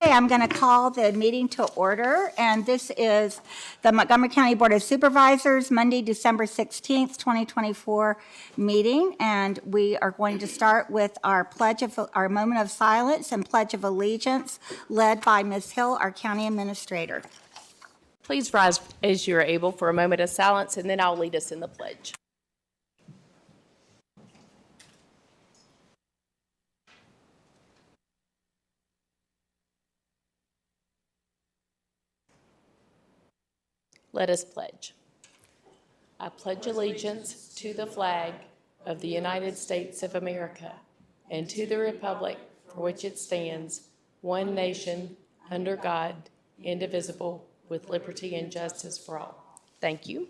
I'm going to call the meeting to order, and this is the Montgomery County Board of Supervisors, Monday, December 16th, 2024 meeting, and we are going to start with our moment of silence and pledge of allegiance, led by Ms. Hill, our County Administrator. Please rise as you are able for a moment of silence, and then I'll lead us in the pledge. Let us pledge. I pledge allegiance to the flag of the United States of America and to the republic for which it stands, one nation, under God, indivisible, with liberty and justice for all. Thank you.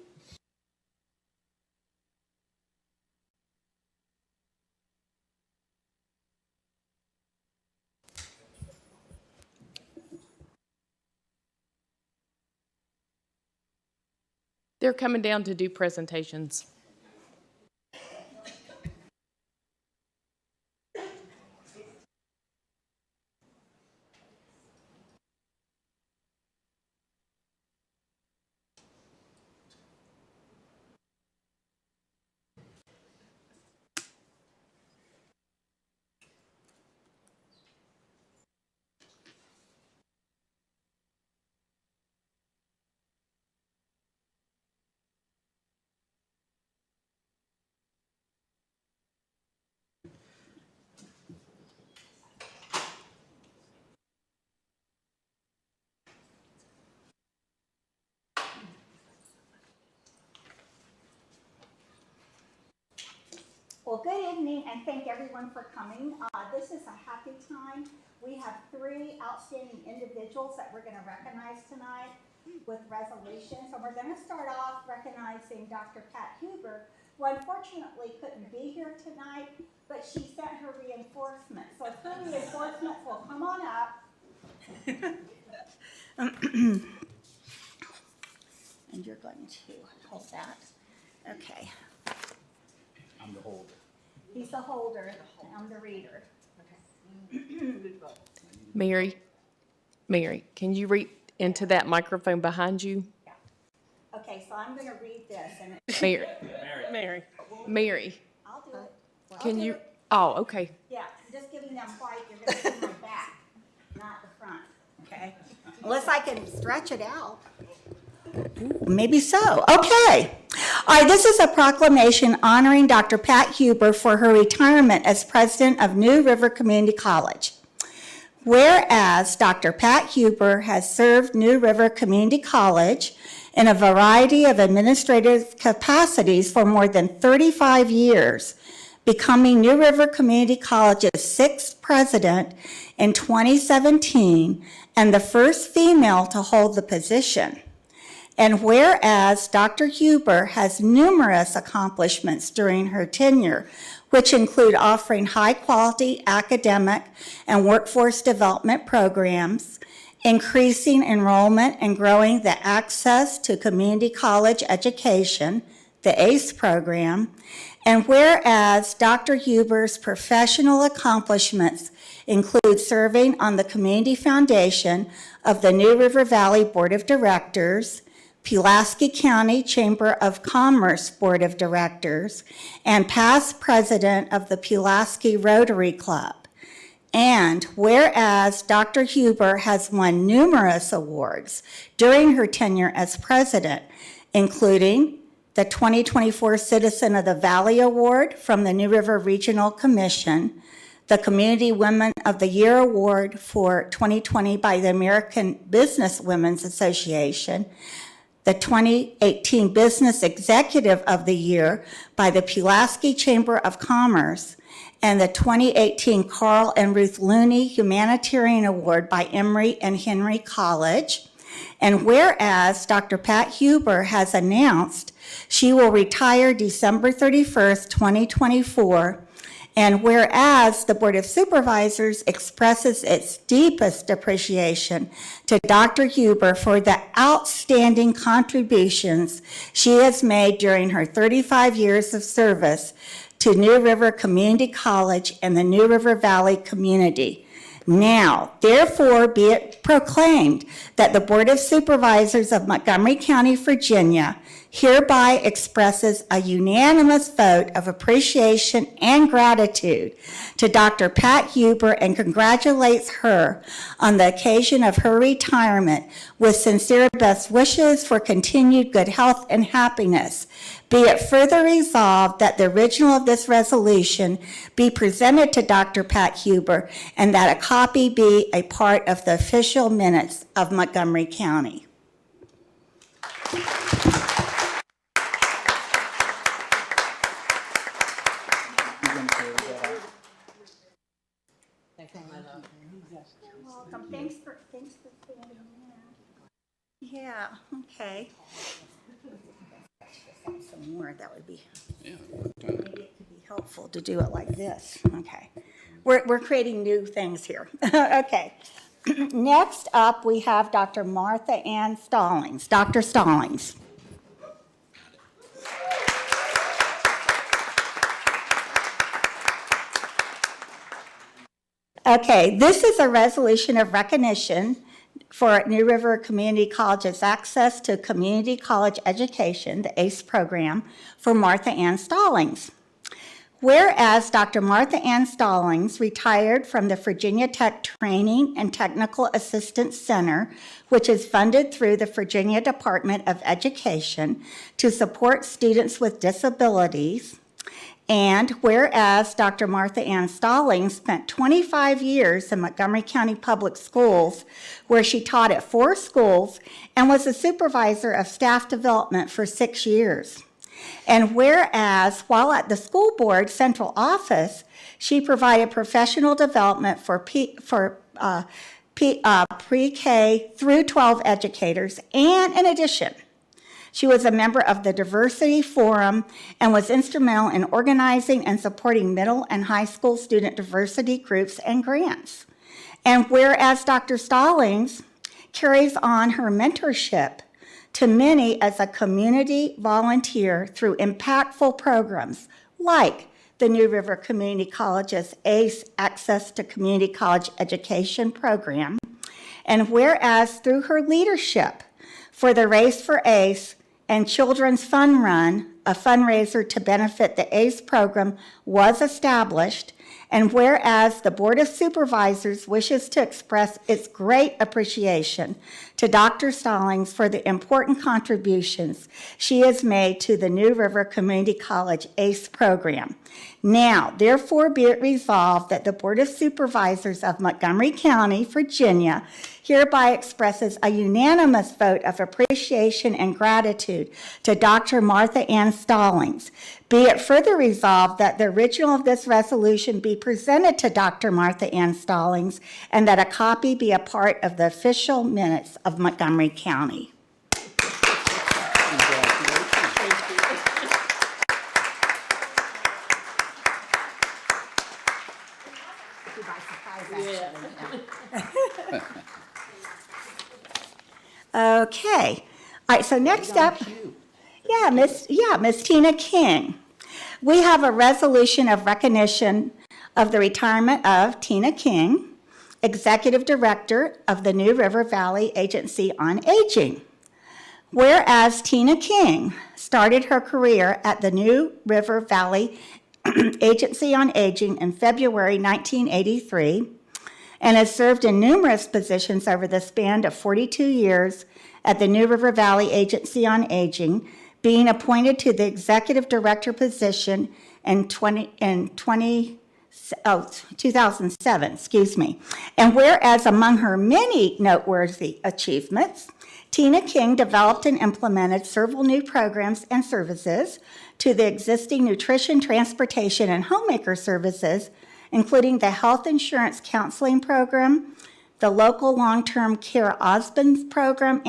They're coming down to do presentations. Well, good evening, and thank everyone for coming. This is a happy time. We have three outstanding individuals that we're going to recognize tonight with resolutions. And we're going to start off recognizing Dr. Pat Huber, who unfortunately couldn't be here tonight, but she sent her reinforcements. So if her reinforcements will come on up. And you're going to hold that. Okay. I'm the holder. He's the holder, and I'm the reader. Mary, can you read into that microphone behind you? Yeah. Okay, so I'm going to read this. And Mary. I'll do it. Can you? Oh, okay. Yeah, just giving them white, you're going to see my back, not the front, okay? Unless I can stretch it out. Maybe so. Okay. All right, this is a proclamation honoring Dr. Pat Huber for her retirement as president of New River Community College. Whereas Dr. Pat Huber has served New River Community College in a variety of administrative capacities for more than 35 years, becoming New River Community College's sixth president in 2017 and the first female to hold the position. And whereas Dr. Huber has numerous accomplishments during her tenure, which include offering high-quality academic and workforce development programs, increasing enrollment and growing the access to community college education, the ACE program, and whereas Dr. Huber's professional accomplishments include serving on the Community Foundation of the New River Valley Board of Directors, Pulaski County Chamber of Commerce Board of Directors, and past president of the Pulaski Rotary Club. And whereas Dr. Huber has won numerous awards during her tenure as president, including the 2024 Citizen of the Valley Award from the New River Regional Commission, the Community Women of the Year Award for 2020 by the American Business Women's Association, the 2018 Business Executive of the Year by the Pulaski Chamber of Commerce, and the 2018 Carl and Ruth Looney Humanitarian Award by Emory and Henry College. And whereas Dr. Pat Huber has announced she will retire December 31st, 2024, and whereas the Board of Supervisors expresses its deepest appreciation to Dr. Huber for the outstanding contributions she has made during her 35 years of service to New River Community College and the New River Valley community. Now, therefore, be it proclaimed that the Board of Supervisors of Montgomery County, Virginia, hereby expresses a unanimous vote of appreciation and gratitude to Dr. Pat Huber and congratulates her on the occasion of her retirement with sincere best wishes for continued good health and happiness. Be it further resolved that the original of this resolution be presented to Dr. Pat Huber and that a copy be a part of the official minutes of Montgomery County. Welcome. Thanks for standing there. Yeah, okay. Some more, that would be, maybe it could be helpful to do it like this. Okay. We're creating new things here. Okay. Next up, we have Dr. Martha Ann Stallings. Dr. Stallings. Okay, this is a resolution of recognition for New River Community College's access to community college education, the ACE program, for Martha Ann Stallings. Whereas Dr. Martha Ann Stallings retired from the Virginia Tech Training and Technical Assistance Center, which is funded through the Virginia Department of Education to support students with disabilities. And whereas Dr. Martha Ann Stallings spent 25 years in Montgomery County Public Schools, where she taught at 4 schools and was a supervisor of staff development for 6 years. And whereas while at the school board central office, she provided professional development for pre-K through 12 educators, and in addition, she was a member of the Diversity Forum and was instrumental in organizing and supporting middle and high school student diversity groups and grants. And whereas Dr. Stallings carries on her mentorship to many as a community volunteer through impactful programs like the New River Community College's ACE Access to Community College Education program, and whereas through her leadership for the Race for ACE and Children's Fun Run, a fundraiser to benefit the ACE program, was established, and whereas the Board of Supervisors wishes to express its great appreciation to Dr. Stallings for the important contributions she has made to the New River Community College ACE program. Now, therefore, be it resolved that the Board of Supervisors of Montgomery County, Virginia, hereby expresses a unanimous vote of appreciation and gratitude to Dr. Martha Ann Stallings. Be it further resolved that the original of this resolution be presented to Dr. Martha Ann Stallings and that a copy be a part of the official minutes of Montgomery County. Okay. All right, so next up, Miss Tina King. We have a resolution of recognition of the retirement of Tina King, Executive Director of the New River Valley Agency on Aging. Whereas Tina King started her career at the New River Valley Agency on Aging in February 1983 and has served in numerous positions over the span of 42 years at the New River Valley Agency on Aging, being appointed to the Executive Director position in 2007, And whereas among her many noteworthy achievements, Tina King developed and implemented several new programs and services to the existing nutrition, transportation, and homemaker services, including the Health Insurance Counseling Program, the local long-term care Osbusman program,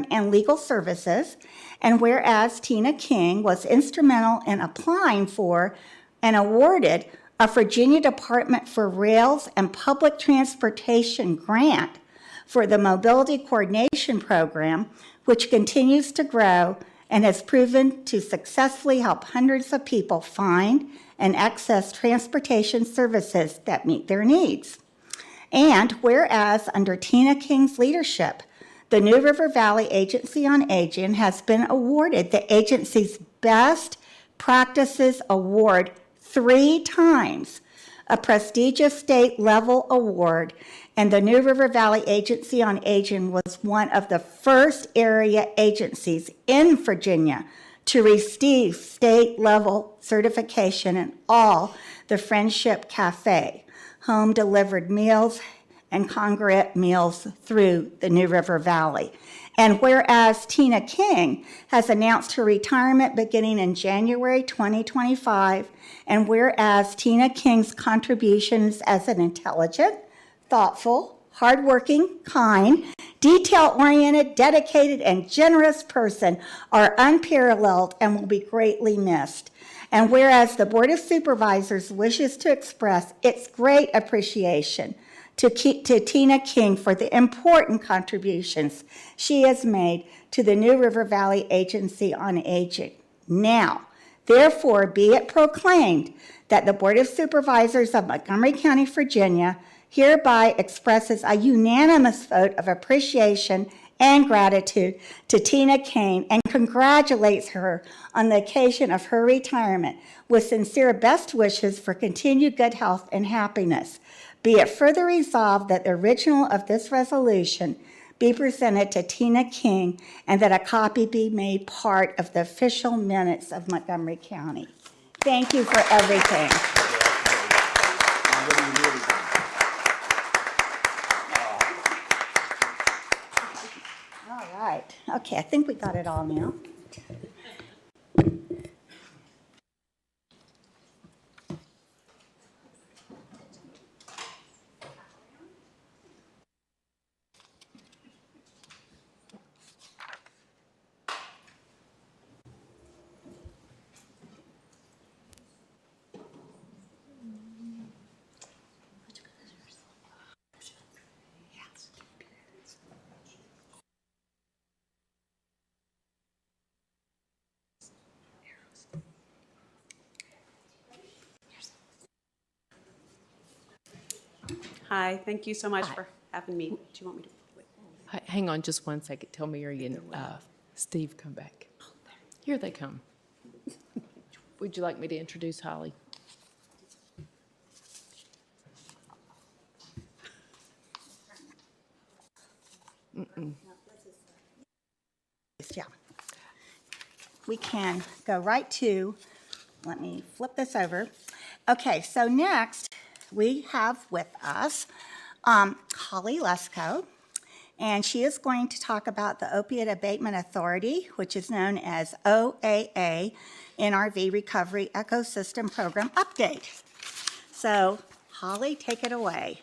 and legal services. And whereas Tina King was instrumental in applying for and awarded a Virginia Department for Rails and Public Transportation grant for the Mobility Coordination Program, which continues to grow and has proven to successfully help hundreds of people find and access transportation services that meet their needs. And whereas under Tina King's leadership, the New River Valley Agency on Aging has been awarded the agency's Best Practices Award 3 times, a prestigious state-level award, and the New River Valley Agency on Aging was one of the first area agencies in Virginia to receive state-level certification in all the Friendship Cafe, home-delivered meals, and congregate meals through the New River Valley. And whereas Tina King has announced her retirement beginning in January 2025, and whereas Tina King's contributions as an intelligent, thoughtful, hardworking, kind, detail-oriented, dedicated, and generous person are unparalleled and will be greatly missed. And whereas the Board of Supervisors wishes to express its great appreciation to Tina King for the important contributions she has made to the New River Valley Agency on Aging. Now, therefore, be it proclaimed that the Board of Supervisors of Montgomery County, Virginia, hereby expresses a unanimous vote of appreciation and gratitude to Tina King and congratulates her on the occasion of her retirement with sincere best wishes for continued good health and happiness. Be it further resolved that the original of this resolution be presented to Tina King and that a copy be made part of the official minutes of Montgomery County. Thank you for everything. All right. Okay, I think we got it all now. Hi, thank you so much for having me. Do you want me to wait? Hang on just one second. Tell Mary and Steve come back. Here they come. Would you like me to introduce Holly? Yeah. We can go right to, let me flip this over. Okay, so next we have with us Holly Lesko, and she is going to talk about the Opiate Abatement Authority, which is known as OAA NRV Recovery Ecosystem Program Update. So Holly, take it away.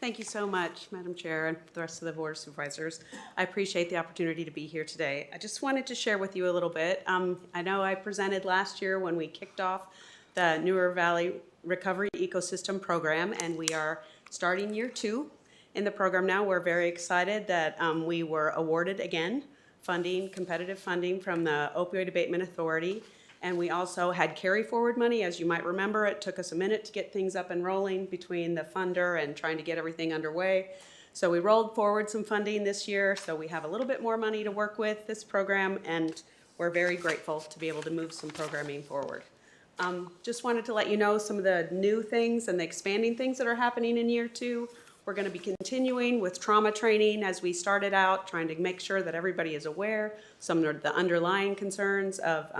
Thank you so much, Madam Chair, and the rest of the Board of Supervisors. I appreciate the opportunity to be here today. I just wanted to share with you a little bit. I know I presented last year when we kicked off the New River Valley Recovery Ecosystem Program, and we are starting year 2 in the program now. We're very excited that we were awarded again competitive funding from the Opioid Abatement Authority. And we also had carry forward money. As you might remember, it took us a minute to get things up and rolling between the funder and trying to get everything underway. So we rolled forward some funding this year, so we have a little bit more money to work with this program, and we're very grateful to be able to move some programming forward. Just wanted to let you know some of the new things and the expanding things that are happening in year 2. We're going to be continuing with trauma training as we started out, trying to make sure that everybody is aware some of the underlying concerns of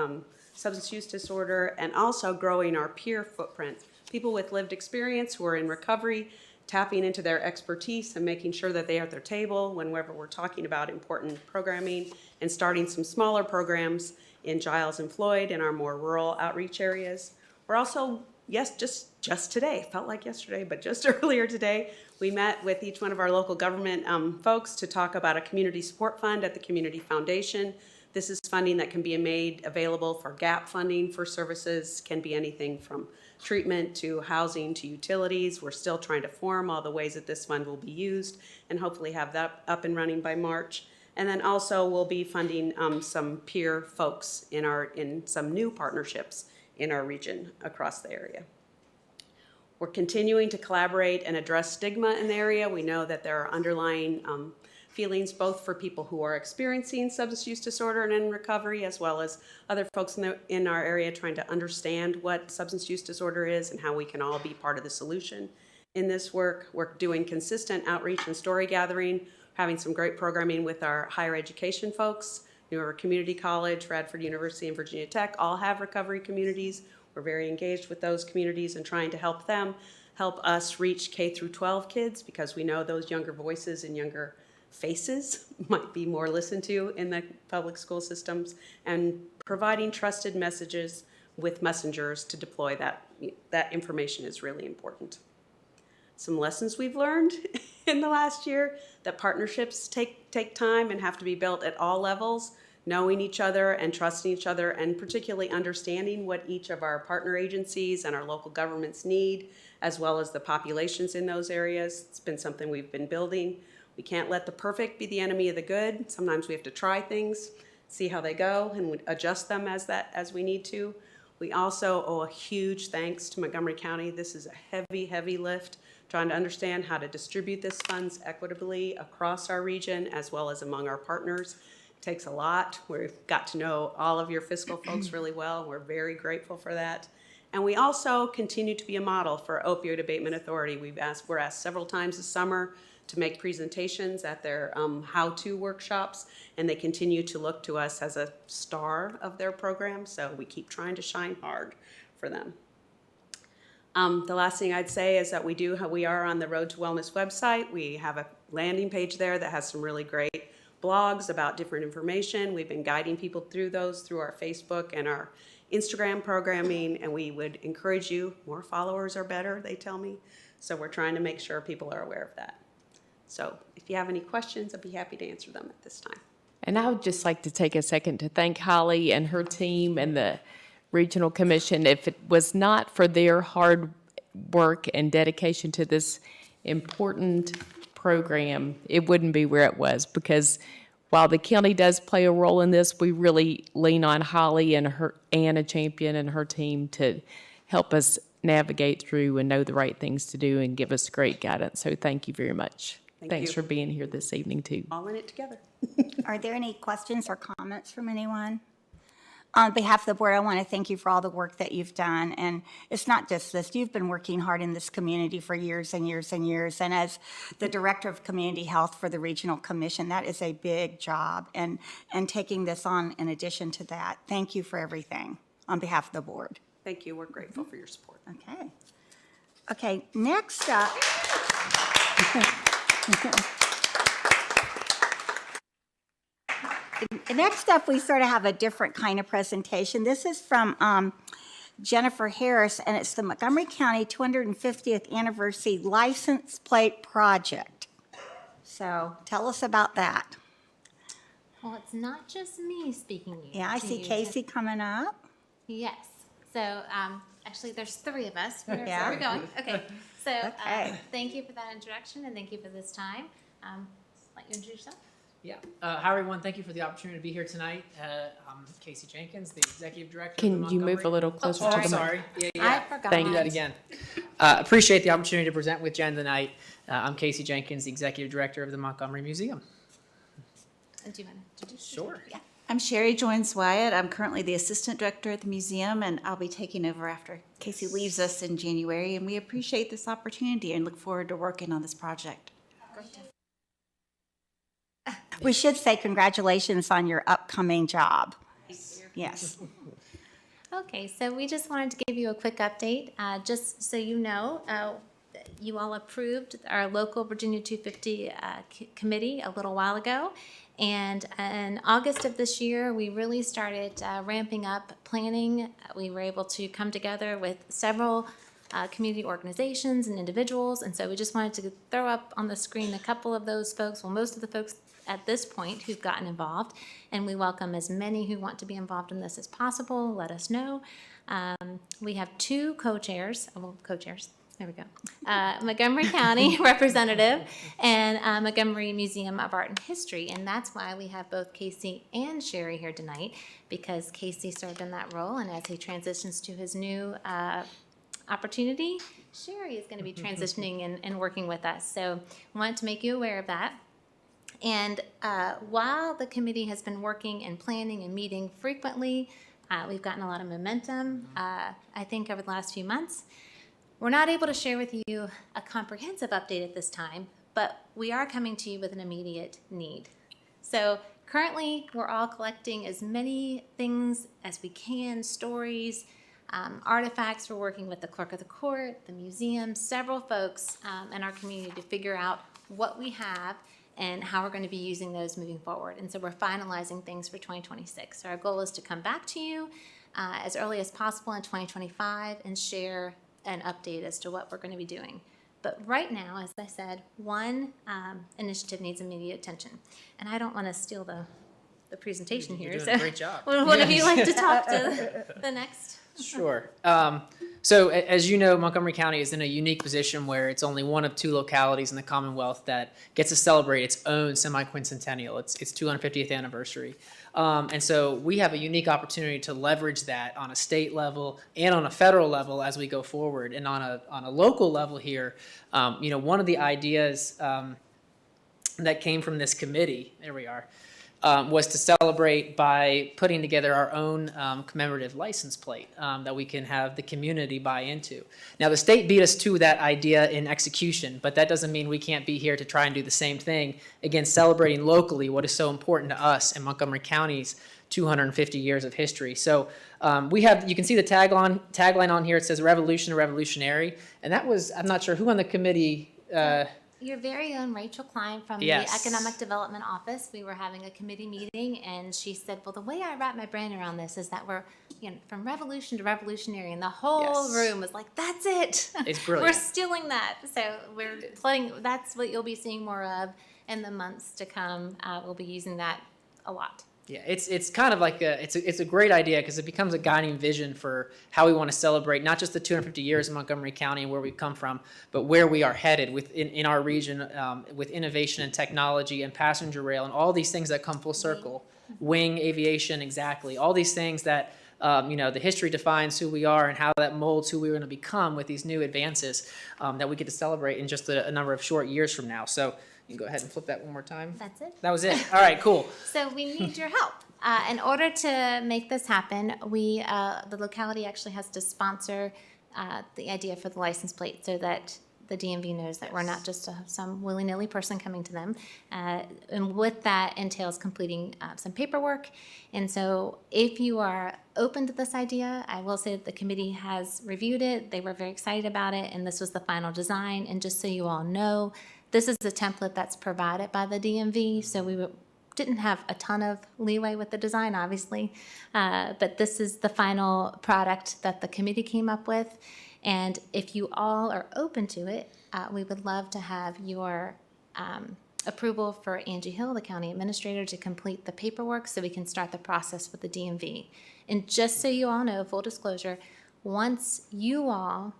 substance use disorder, and also growing our peer footprint. People with lived experience who are in recovery, tapping into their expertise and making sure that they are at their table whenever we're talking about important programming, and starting some smaller programs in Giles and Floyd in our more rural outreach areas. We're also, yes, just today, felt like yesterday, but just earlier today, we met with each one of our local government folks to talk about a community support fund at the Community Foundation. This is funding that can be made available for gap funding for services, can be anything from treatment to housing to utilities. We're still trying to form all the ways that this fund will be used and hopefully have that up and running by March. And then also we'll be funding some peer folks in some new partnerships in our region across the area. We're continuing to collaborate and address stigma in the area. We know that there are underlying feelings both for people who are experiencing substance use disorder and in recovery, as well as other folks in our area trying to understand what substance use disorder is and how we can all be part of the solution in this work. We're doing consistent outreach and story gathering, having some great programming with our higher education folks. New York Community College, Radford University, and Virginia Tech all have recovery communities. We're very engaged with those communities and trying to help them help us reach K through 12 kids, because we know those younger voices and younger faces might be more listened to in the public school systems, and providing trusted messages with messengers to deploy that information is really important. Some lessons we've learned in the last year: that partnerships take time and have to be built at all levels, knowing each other and trusting each other, and particularly understanding what each of our partner agencies and our local governments need, as well as the populations in those areas. It's been something we've been building. We can't let the perfect be the enemy of the good. Sometimes we have to try things, see how they go, and adjust them as we need to. We also owe a huge thanks to Montgomery County. This is a heavy, heavy lift, trying to understand how to distribute this funds equitably across our region as well as among our partners. It takes a lot. We've got to know all of your fiscal folks really well. We're very grateful for that. And we also continue to be a model for Opioid Abatement Authority. We're asked several times this summer to make presentations at their how-to workshops, and they continue to look to us as a star of their program, so we keep trying to shine hard for them. The last thing I'd say is that we are on the Road to Wellness website. We have a landing page there that has some really great blogs about different information. We've been guiding people through those through our Facebook and our Instagram programming, and we would encourage you. More followers are better, they tell me, so we're trying to make sure people are aware of that. So if you have any questions, I'd be happy to answer them at this time. And I would just like to take a second to thank Holly and her team and the Regional Commission. If it was not for their hard work and dedication to this important program, it wouldn't be where it was, because while the county does play a role in this, we really lean on Holly and Anna Champion and her team to help us navigate through and know the right things to do and give us great guidance. So thank you very much. Thanks for being here this evening, too. All in it together. Are there any questions or comments from anyone? On behalf of the board, I want to thank you for all the work that you've done. And it's not just this. You've been working hard in this community for years and years and years. And as the Director of Community Health for the Regional Commission, that is a big job. And taking this on in addition to that, thank you for everything on behalf of the board. Thank you. We're grateful for your support. Okay. Okay, next up. Next up, we sort of have a different kind of presentation. This is from Jennifer Harris, and it's the Montgomery County 250th Anniversary License Plate Project. So tell us about that. Well, it's not just me speaking. Yeah, I see Casey coming up. Yes. So actually, there's three of us. Where Yeah. are we going? Okay. So Okay. thank you for that introduction, and thank you for this time. Let you introduce yourself. Yeah. Hi, everyone. Thank you for the opportunity to be here tonight. I'm Casey Jenkins, the Executive Director of the Can you Montgomery. move a little closer Oh, to I'm the mic? sorry. Yeah. I forgot. Thank Do you. that again. Appreciate the opportunity to present with Jen tonight. I'm Casey Jenkins, the Executive Director of the Montgomery Museum. Do you want to introduce yourself? Sure. Yeah. I'm Sherry Joynes Wyatt. I'm currently the Assistant Director at the museum, and I'll be taking over after Casey leaves us in January. And we appreciate this opportunity and look forward to working on this project. We should say congratulations on your upcoming job. Yes. Okay, so we just wanted to give you a quick update. Just so you know, you all approved our local Virginia 250 committee a little while ago. And in August of this year, we really started ramping up planning. We were able to come together with several community organizations and individuals. And so we just wanted to throw up on the screen a couple of those folks, well, most of the folks at this point who've gotten involved. And we welcome as many who want to be involved in this as possible. Let us know. We have two co-chairs, there we go. Montgomery County representative and Montgomery Museum of Art and History. And that's why we have both Casey and Sherry here tonight, because Casey served in that role. And as he transitions to his new opportunity, Sherry is going to be transitioning and working with us. So I wanted to make you aware of that. And while the committee has been working and planning and meeting frequently, we've gotten a lot of momentum, I think, over the last few months. We're not able to share with you a comprehensive update at this time, but we are coming to you with an immediate need. So currently, we're all collecting as many things as we can, stories, artifacts. We're working with the clerk of the court, the museum, several folks in our community to figure out what we have and how we're going to be using those moving forward. And so we're finalizing things for 2026. So our goal is to come back to you as early as possible in 2025 and share an update as to what we're going to be doing. But right now, as I said, one initiative needs immediate attention. And I don't want to steal the presentation here. You're doing a great job. Would one of you like to talk to the next? Sure. So as you know, Montgomery County is in a unique position where it's only one of two localities in the Commonwealth that gets to celebrate its own semi-quincentennial, its 250th anniversary. And so we have a unique opportunity to leverage that on a state level and on a federal level as we go forward. And on a local level here, one of the ideas that came from this committee, there we are, was to celebrate by putting together our own commemorative license plate that we can have the community buy into. Now, the state beat us to that idea in execution, but that doesn't mean we can't be here to try and do the same thing, again, celebrating locally what is so important to us in Montgomery County's 250 years of history. So you can see the tagline on here. It says revolution, revolutionary. And that was, I'm not sure who on the committee, Your very own Rachel Klein from Yes. the Economic Development Office. We were having a committee meeting, and she said, well, the way I wrap my brain around this is that we're from revolution to revolutionary, and the whole Yes. room was like, that's it. It's brilliant. We're stealing that. So we're putting, that's what you'll be seeing more of in the months to come. We'll be using that a lot. Yeah, it's kind of like it's a great idea because it becomes a guiding vision for how we want to celebrate not just the 250 years in Montgomery County and where we've come from, but where we are headed in our region with innovation and technology and passenger rail and all these things that come full circle. Wing aviation, exactly. All these things that the history defines who we are and how that molds who we're going to become with these new advances that we get to celebrate in just a number of short years from now. So. You can go ahead and flip that one more time. That's it. That was it. All right, cool. So we need your help. In order to make this happen, the locality actually has to sponsor the idea for the license plate so that the DMV knows that we're not just some willy-nilly person coming to them. And with that entails completing some paperwork. And so if you are open to this idea, I will say that the committee has reviewed it. They were very excited about it, and this was the final design. And just so you all know, this is the template that's provided by the DMV, so we didn't have a ton of leeway with the design, obviously, but this is the final product that the committee came up with. And if you all are open to it, we would love to have your approval for Angie Hill, the county administrator, to complete the paperwork so we can start the process with the DMV. And just so you all know, full disclosure, once you all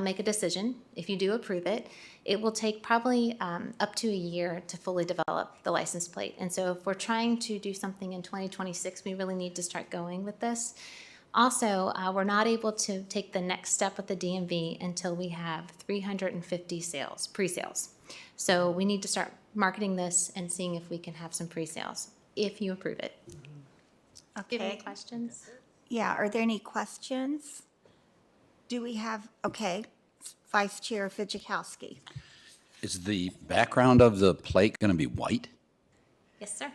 make a decision, if you do approve it, it will take probably up to a year to fully develop the license plate. And so if we're trying to do something in 2026, we really need to start going with this. Also, we're not able to take the next step with the DMV until we have 350 sales, pre-sales. So we need to start marketing this and seeing if we can have some pre-sales, if you approve it. Do you have any Okay. questions? Yeah, are there any questions? Do we have, okay, Vice Chair Fidzikowski. Is the background of the plate going to be white? Yes, sir.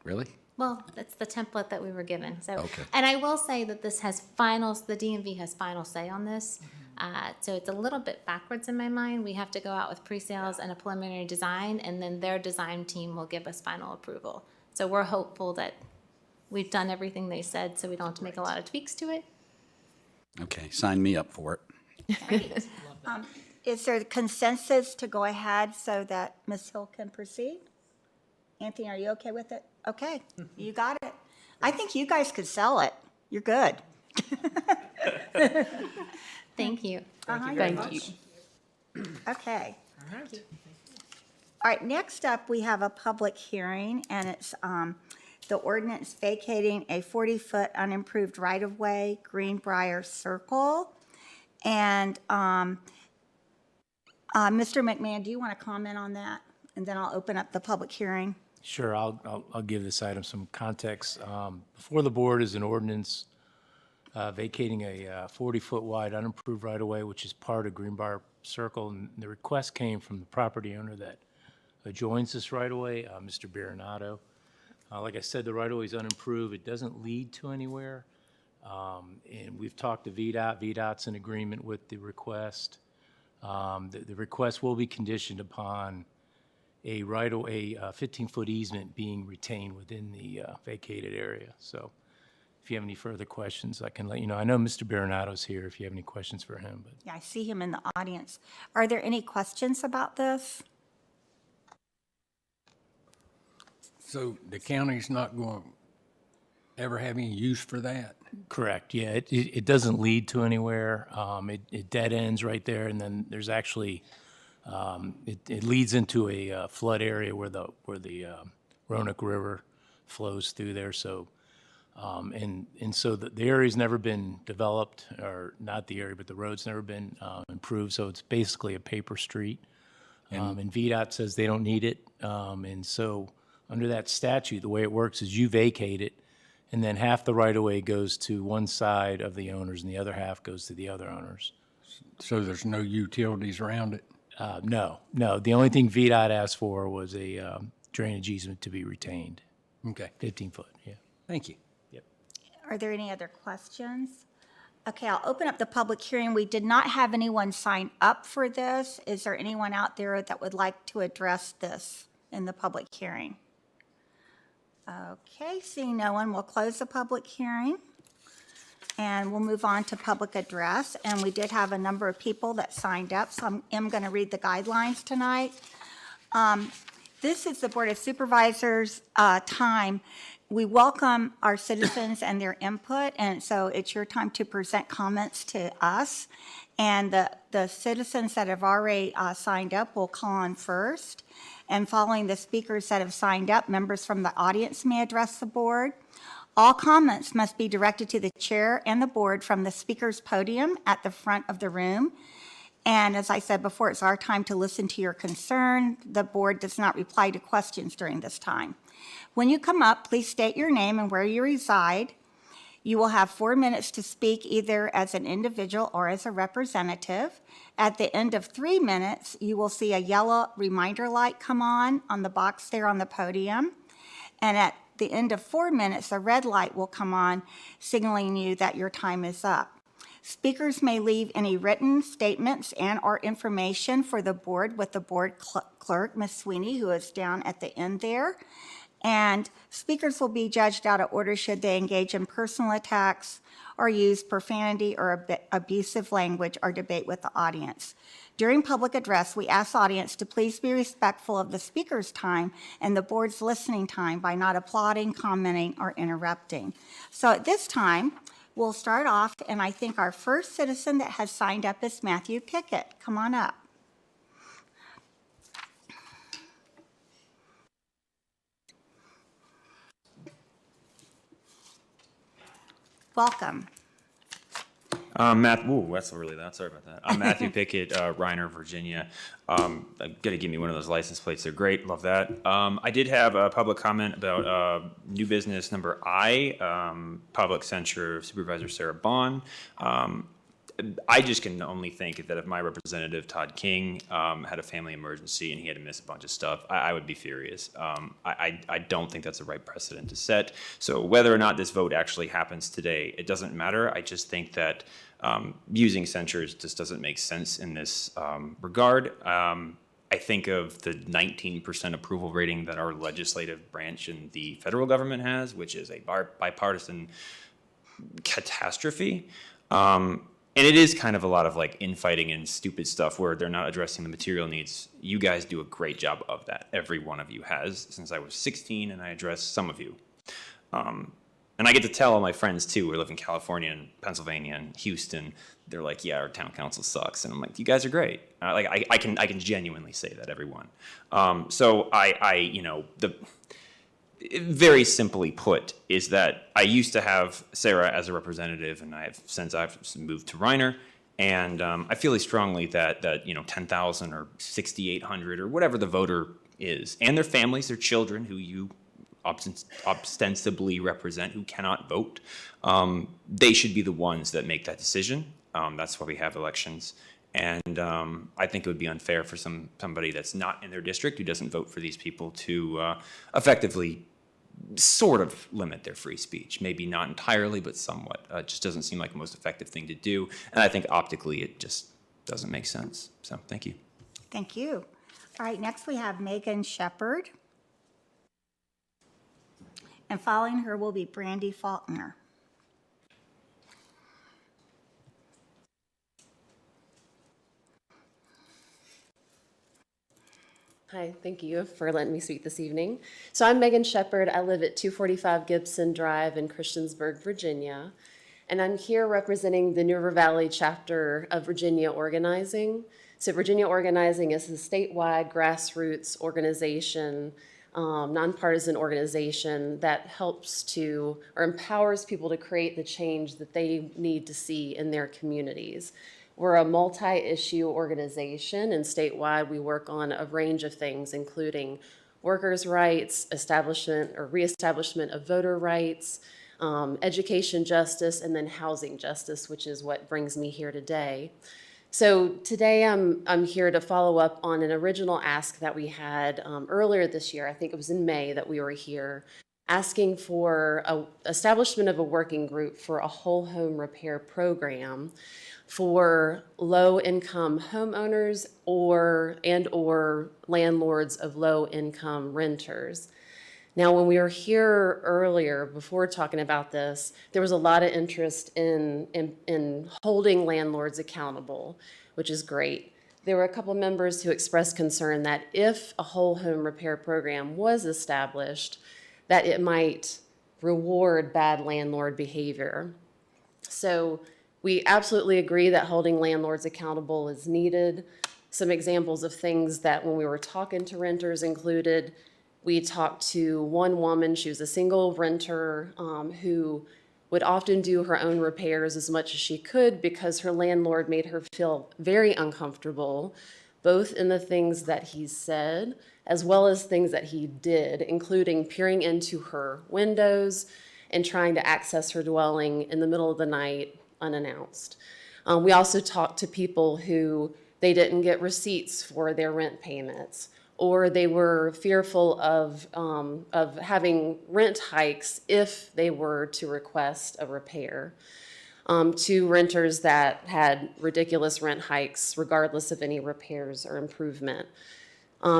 Really? Well, that's the template that we were given. So, Okay. and I will say that this has the DMV has final say on this. So it's a little bit backwards in my mind. We have to go out with pre-sales and a preliminary design, and then their design team will give us final approval. So we're hopeful that we've done everything they said, so we don't have to make a lot of tweaks to it. Okay, sign me up for it. Is there consensus to go ahead so that Ms. Hill can proceed? Anthony, are you okay with it? Okay, you got it. I think you guys could sell it. You're good. Thank you. Thank you. Okay. All right. All right, next up, we have a public hearing, and it's the ordinance vacating a 40-foot unimproved right-of-way, Greenbrier Circle. And Mr. McMahon, do you want to comment on that? And then I'll open up the public hearing. Sure, I'll give this item some context. Before the board is an ordinance vacating a 40-foot wide unimproved right-of-way, which is part of Greenbrier Circle. And the request came from the property owner that adjoins this right-of-way, Mr. Barinato. Like I said, the right-of-way is unimproved. It doesn't lead to anywhere. And we've talked to VDOT. VDOT's in agreement with the request. The request will be conditioned upon a 15-foot easement being retained within the vacated area. So if you have any further questions, I can let you know. I know Mr. Barinato's here if you have any questions for him. But Yeah, I see him in the audience. Are there any questions about this? So the county's not going to ever have any use for that? correct, yeah, it doesn't lead to anywhere. It dead ends right there, and then there's actually, it leads into a flood area where the Roanoke River flows through there, so. And so the area's never been developed, or not the area, but the road's never been improved, so it's basically a paper street. And VDOT says they don't need it, and so under that statute, the way it works is you vacate it, and then half the right-of-way goes to one side of the owners, and the other half goes to the other owners. So there's no utilities around it? No. The only thing VDOT asked for was a drainage easement to be retained, Okay, 15 foot, yeah. thank you. Are there any other questions? Okay, I'll open up the public hearing. We did not have anyone sign up for this. Is there anyone out there that would like to address this in the public hearing? Okay, seeing no one, we'll close the public hearing. And we'll move on to public address. And we did have a number of people that signed up, so I am going to read the guidelines tonight. This is the Board of Supervisors' time. We welcome our citizens and their input, and so it's your time to present comments to us. And the citizens that have already signed up will call on first. And following the speakers that have signed up, members from the audience may address the board. All comments must be directed to the chair and the board from the speaker's podium at the front of the room. And as I said before, it's our time to listen to your concern. The board does not reply to questions during this time. When you come up, please state your name and where you reside. You will have 4 minutes to speak either as an individual or as a representative. At the end of 3 minutes, you will see a yellow reminder light come on the box there on the podium. And at the end of 4 minutes, a red light will come on, signaling you that your time is up. Speakers may leave any written statements and/or information for the board with the board clerk, Ms. Sweeney, who is down at the end there. And speakers will be judged out of order should they engage in personal attacks or use profanity or abusive language or debate with the audience. During public address, we ask the audience to please be respectful of the speaker's time and the board's listening time by not applauding, commenting, or interrupting. So at this time, we'll start off, and I think our first citizen that has signed up is Matthew Pickett. Come on up. Welcome. That's really loud. Sorry about that. I'm Matthew Pickett, Reiner, Virginia. Got to give me one of those license plates. They're great. Love that. I did have a public comment about new business number I, public censure of Supervisor Sarah Bond. I just can only think that if my representative, Todd King, had a family emergency and he had to miss a bunch of stuff, I would be furious. I don't think that's the right precedent to set. So whether or not this vote actually happens today, it doesn't matter. I just think that using censures just doesn't make sense in this regard. I think of the 19% approval rating that our legislative branch in the federal government has, which is a bipartisan catastrophe. And it is kind of a lot of like infighting and stupid stuff where they're not addressing the material needs. You guys do a great job of that. Every one of you has since I was 16, and I address some of you. And I get to tell all my friends too, who live in California and Pennsylvania and Houston. They're like, "Yeah, our town council sucks," and I'm like, "You guys are great." I can genuinely say that, everyone. Very simply put, is that I used to have Sarah as a representative, and I've since moved to Reiner, And I feel strongly that 10,000 or 6,800 or whatever the voter is, and their families, their children, who you ostensibly represent, who cannot vote, they should be the ones that make that decision. That's why we have elections. And I think it would be unfair for somebody that's not in their district, who doesn't vote for these people, to effectively sort of limit their free speech. Maybe not entirely, but somewhat. It just doesn't seem like the most effective thing to do. And I think optically it just doesn't make sense. So thank you. Thank you. All right, next we have Megan Shepherd. And following her will be Brandy Faulkner. Hi, thank you for letting me speak this evening. So I'm Megan Shepherd. I live at 245 Gibson Drive in Christiansburg, Virginia. And I'm here representing the New River Valley chapter of Virginia Organizing. So Virginia Organizing is a statewide grassroots organization, nonpartisan organization that helps to, or empowers people to create the change that they need to see in their communities. We're a multi-issue organization, and statewide we work on a range of things, including workers' rights, establishment or reestablishment of voter rights, education justice, and then housing justice, which is what brings me here today. So today I'm here to follow up on an original ask that we had earlier this year. I think it was in May that we were here, asking for a establishment of a working group for a whole home repair program for low-income homeowners or landlords of low-income renters. Now, when we were here earlier, before talking about this, there was a lot of interest in holding landlords accountable, which is great. There were a couple members who expressed concern that if a whole home repair program was established, that it might reward bad landlord behavior. So we absolutely agree that holding landlords accountable is needed. Some examples of things that when we were talking to renters included, we talked to one woman, she was a single renter who would often do her own repairs as much as she could because her landlord made her feel very uncomfortable, both in the things that he said as well as things that he did, including peering into her windows and trying to access her dwelling in the middle of the night unannounced. We also talked to people who they didn't get receipts for their rent payments, or they were fearful of having rent hikes if they were to request a repair, to renters that had ridiculous rent hikes regardless of any repairs or improvement.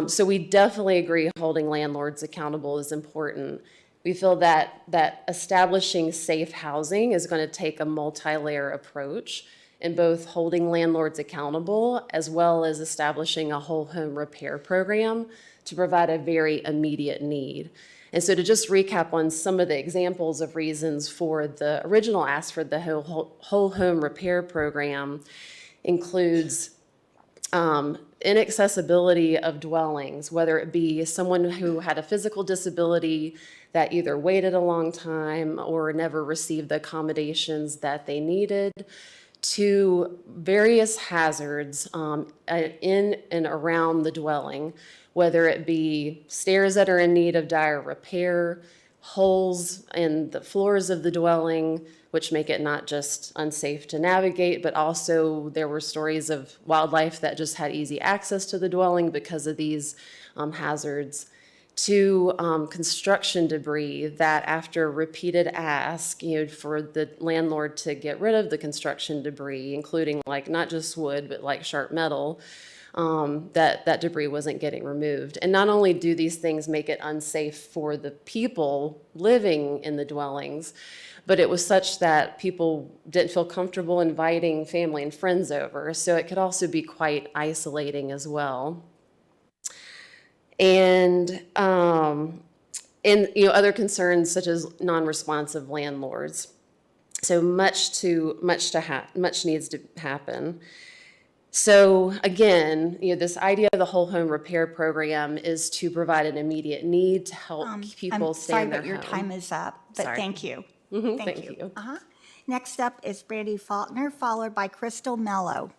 So we definitely agree holding landlords accountable is important. We feel that establishing safe housing is going to take a multi-layer approach in both holding landlords accountable as well as establishing a whole home repair program to provide a very immediate need. And so to just recap on some of the examples of reasons for the original ask for the whole home repair program includes inaccessibility of dwellings, whether it be someone who had a physical disability that either waited a long time or never received the accommodations that they needed, to various hazards in and around the dwelling, whether it be stairs that are in need of dire repair, holes in the floors of the dwelling, which make it not just unsafe to navigate, but also there were stories of wildlife that just had easy access to the dwelling because of these hazards, to construction debris that after repeated ask, for the landlord to get rid of the construction debris, including like not just wood, but like sharp metal, that debris wasn't getting removed. And not only do these things make it unsafe for the people living in the dwellings, but it was such that people didn't feel comfortable inviting family and friends over. So it could also be quite isolating as well. And other concerns such as non-responsive landlords. So much needs to happen. So again, this idea of the whole home repair program is to provide an immediate need to help people stay in their home. I'm sorry, but your time is up, but Sorry. thank you. Thank you. Next up is Brandy Faulkner, followed by Crystal Mello.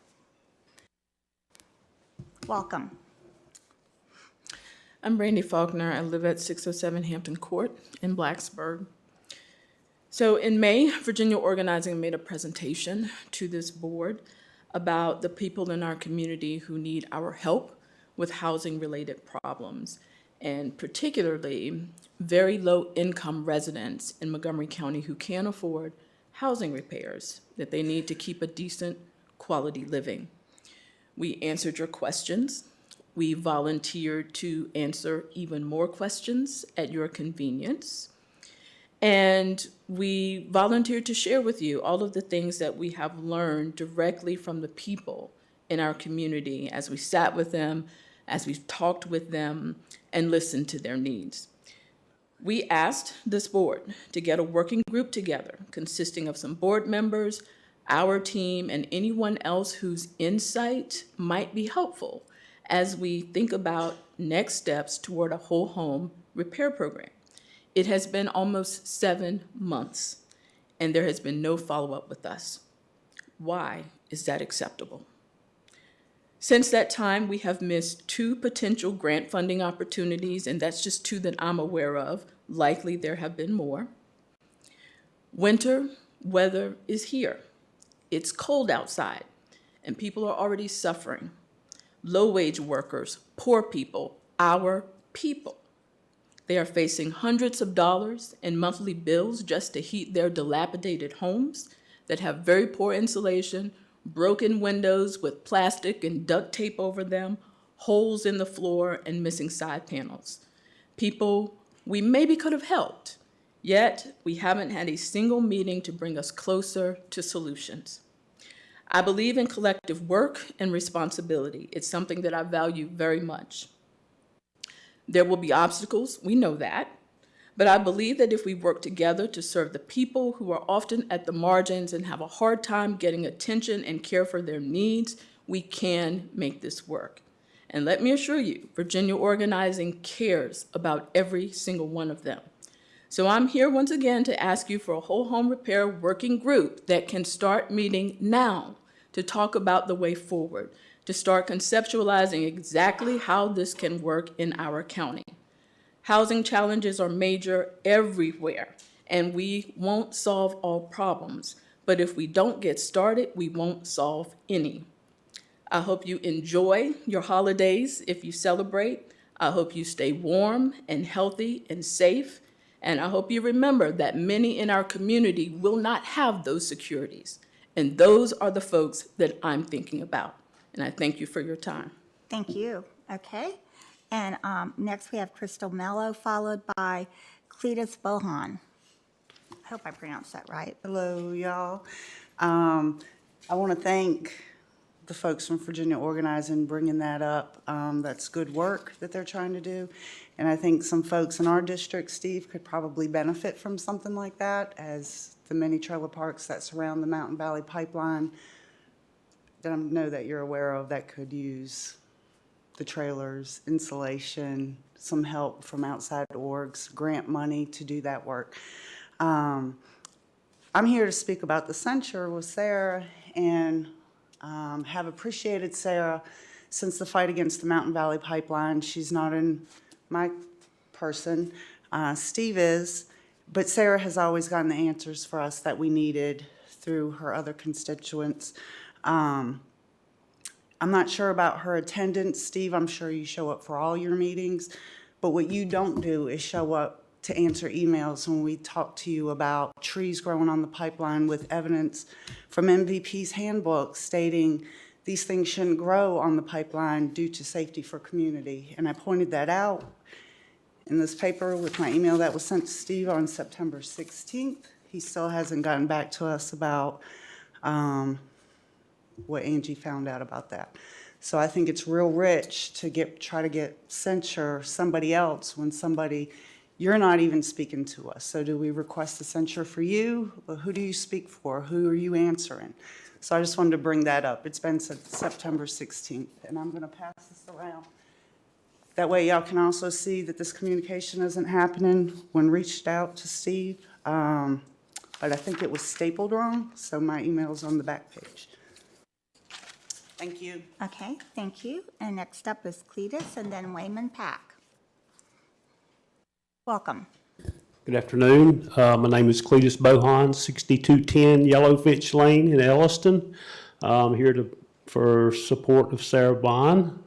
Welcome. I'm Brandy Faulkner. I live at 607 Hampton Court in Blacksburg. So in May, Virginia Organizing made a presentation to this board about the people in our community who need our help with housing-related problems, and particularly very low-income residents in Montgomery County who can't afford housing repairs, that they need to keep a decent quality living. We answered your questions. We volunteered to answer even more questions at your convenience. And we volunteered to share with you all of the things that we have learned directly from the people in our community as we sat with them, as we talked with them, and listened to their needs. We asked this board to get a working group together consisting of some board members, our team, and anyone else whose insight might be helpful as we think about next steps toward a whole home repair program. It has been almost 7 months, and there has been no follow-up with us. Why is that acceptable? Since that time, we have missed 2 potential grant funding opportunities, and that's just 2 that I'm aware of. Likely there have been more. Winter weather is here. It's cold outside, and people are already suffering. Low-wage workers, poor people, our people. They are facing hundreds of dollars in monthly bills just to heat their dilapidated homes that have very poor insulation, broken windows with plastic and duct tape over them, holes in the floor, and missing side panels. People we maybe could have helped, yet we haven't had a single meeting to bring us closer to solutions. I believe in collective work and responsibility. It's something that I value very much. There will be obstacles, we know that, but I believe that if we work together to serve the people who are often at the margins and have a hard time getting attention and care for their needs, we can make this work. And let me assure you, Virginia Organizing cares about every single one of them. So I'm here once again to ask you for a whole home repair working group that can start meeting now to talk about the way forward, to start conceptualizing exactly how this can work in our county. Housing challenges are major everywhere, and we won't solve all problems. But if we don't get started, we won't solve any. I hope you enjoy your holidays if you celebrate. I hope you stay warm and healthy and safe. And I hope you remember that many in our community will not have those securities. And those are the folks that I'm thinking about. And I thank you for your time. Thank you. Okay. And next we have Crystal Mello, followed by Cletus Bohan. I hope I pronounced that right. Hello, y'all. I want to thank the folks from Virginia Organizing bringing that up. That's good work that they're trying to do. And I think some folks in our district, Steve, could probably benefit from something like that, as the many trailer parks that surround the Mountain Valley Pipeline that I know that you're aware of that could use the trailers, insulation, some help from outside orgs, grant money to do that work. I'm here to speak about the censure with Sarah, and have appreciated Sarah since the fight against the Mountain Valley Pipeline. She's not in my person, Steve is, but Sarah has always gotten the answers for us that we needed through her other constituents. I'm not sure about her attendance. Steve, I'm sure you show up for all your meetings, but what you don't do is show up to answer emails when we talk to you about trees growing on the pipeline with evidence from MVP's handbook stating these things shouldn't grow on the pipeline due to safety for community. And I pointed that out in this paper with my email that was sent to Steve on September 16th. He still hasn't gotten back to us about what Angie found out about that. So I think it's real rich to try to get censure somebody else when you're not even speaking to us. So do we request the censure for you? Or who do you speak for? Who are you answering? So I just wanted to bring that up. It's been September 16th, and I'm going to pass this around. That way y'all can also see that this communication isn't happening when reached out to Steve. but I think it was stapled wrong, so my email's on the back page. Thank you. Okay, thank you. And next up is Cletus and then Wayman Pack. Welcome. Good afternoon. My name is Cletus Bohan, 6210 Yellowfinch Lane in Elliston. I'm here for support of Sarah Bond.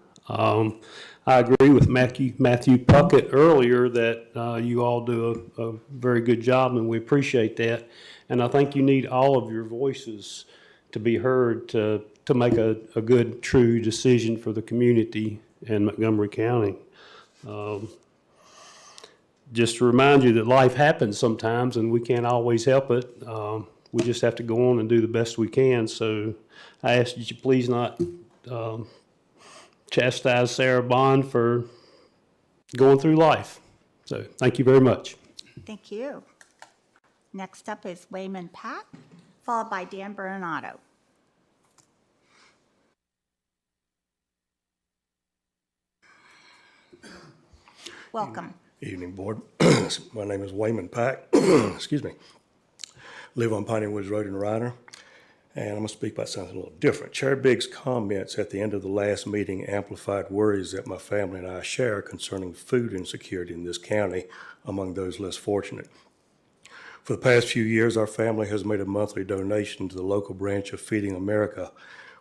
I agree with Matthew Puckett earlier that you all do a very good job, and we appreciate that. And I think you need all of your voices to be heard to make a good, true decision for the community in Montgomery County. Just to remind you that life happens sometimes and we can't always help it. We just have to go on and do the best we can. So I ask that you please not chastise Sarah Bond for going through life. So thank you very much. Thank you. Next up is Wayman Pack, followed by Dan Bernardo. Welcome. Evening, Board. My name is Wayman Pack. Excuse me. Live on Piney Woods Road in Ryder, and I'm going to speak about something a little different. Chair Biggs' comments at the end of the last meeting amplified worries that my family and I share concerning food insecurity in this county among those less fortunate. For the past few years, our family has made a monthly donation to the local branch of Feeding America,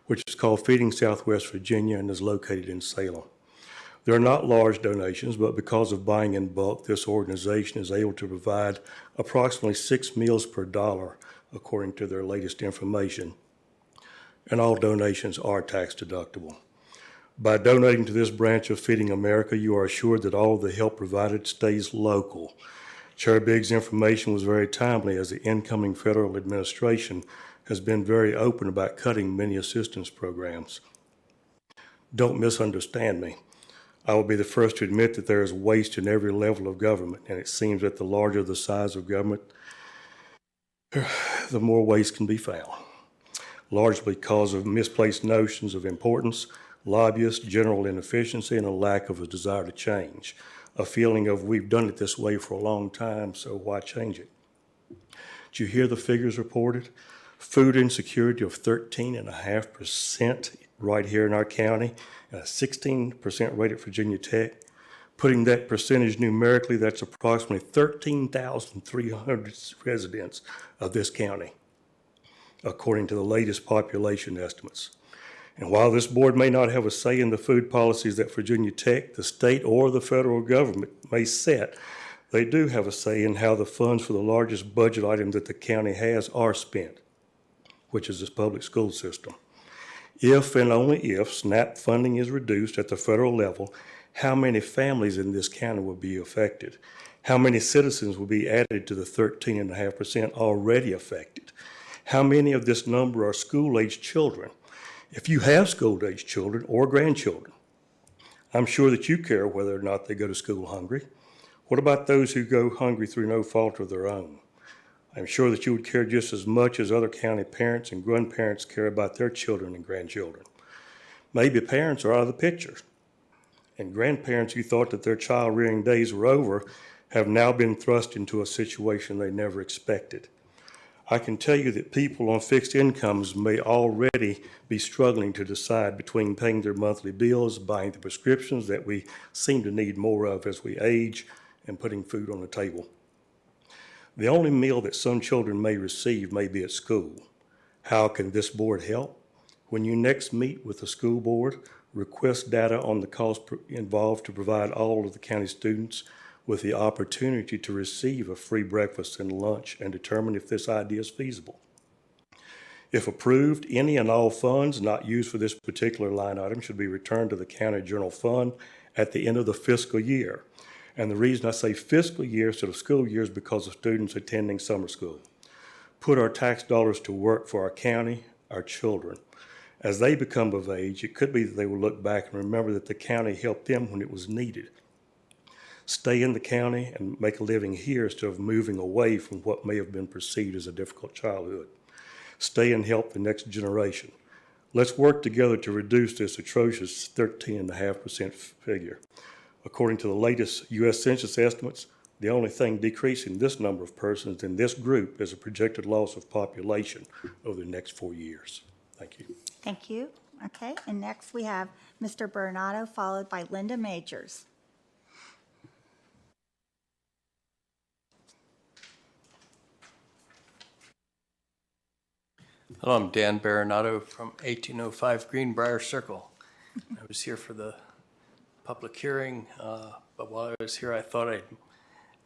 which is called Feeding Southwest Virginia and is located in Salem. They're not large donations, but because of buying in bulk, this organization is able to provide approximately 6 meals per dollar, according to their latest information. And all donations are tax deductible. By donating to this branch of Feeding America, you are assured that all of the help provided stays local. Chair Biggs' information was very timely, as the incoming federal administration has been very open about cutting many assistance programs. Don't misunderstand me. I will be the first to admit that there is waste in every level of government, and it seems that the larger the size of government, the more waste can be found, largely because of misplaced notions of importance, lobbyists, general inefficiency, and a lack of a desire to change, a feeling of we've done it this way for a long time, so why change it? Did you hear the figures reported? Food insecurity of 13.5% right here in our county, and a 16% rate at Virginia Tech. Putting that percentage numerically, that's approximately 13,300 residents of this county, according to the latest population estimates. And while this board may not have a say in the food policies that Virginia Tech, the state, or the federal government may set, they do have a say in how the funds for the largest budget item that the county has are spent, which is this public school system. If and only if SNAP funding is reduced at the federal level, how many families in this county will be affected? How many citizens will be added to the 13.5% already affected? How many of this number are school-aged children? If you have school-aged children or grandchildren, I'm sure that you care whether or not they go to school hungry. What about those who go hungry through no fault of their own? I'm sure that you would care just as much as other county parents and grandparents care about their children and grandchildren. Maybe parents are out of the picture, and grandparents who thought that their child rearing days were over have now been thrust into a situation they never expected. I can tell you that people on fixed incomes may already be struggling to decide between paying their monthly bills, buying the prescriptions that we seem to need more of as we age, and putting food on the table. The only meal that some children may receive may be at school. How can this board help? When you next meet with the school board, request data on the cost involved to provide all of the county students with the opportunity to receive a free breakfast and lunch, and determine if this idea is feasible. If approved, any and all funds not used for this particular line item should be returned to the county general fund at the end of the fiscal year. And the reason I say fiscal year instead of school year is because of students attending summer school. Put our tax dollars to work for our county, our children. As they become of age, it could be that they will look back and remember that the county helped them when it was needed. Stay in the county and make a living here instead of moving away from what may have been perceived as a difficult childhood. Stay and help the next generation. Let's work together to reduce this atrocious 13.5% figure. According to the latest U.S. Census estimates, The only thing decreasing this number of persons in this group is a projected loss of population over the next 4 years. Thank you. Thank you. Okay, and next we have Mr. Bernardo, followed by Linda Majors. Hello, I'm Dan Baronato from 1805 Greenbrier Circle. I was here for the public hearing, but while I was here, I thought I'd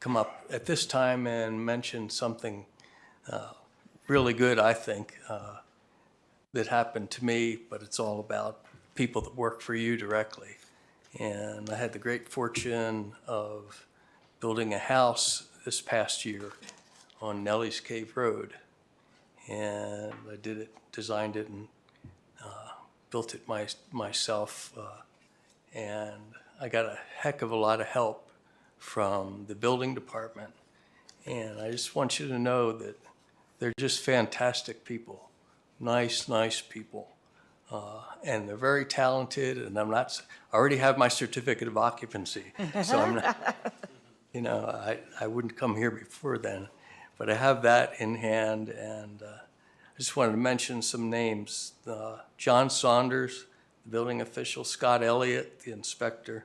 come up at this time and mention something really good, I think, that happened to me, but it's all about people that work for you directly. And I had the great fortune of building a house this past year on Nellie's Cave Road. And I did it, designed it, and built it myself. And I got a heck of a lot of help from the building department. And I just want you to know that they're just fantastic people, nice people. And they're very talented, and I already have my certificate of occupancy, so I'm not, I wouldn't come here before then. But I have that in hand, and I just wanted to mention some names. John Saunders, the building official, Scott Elliott, the inspector,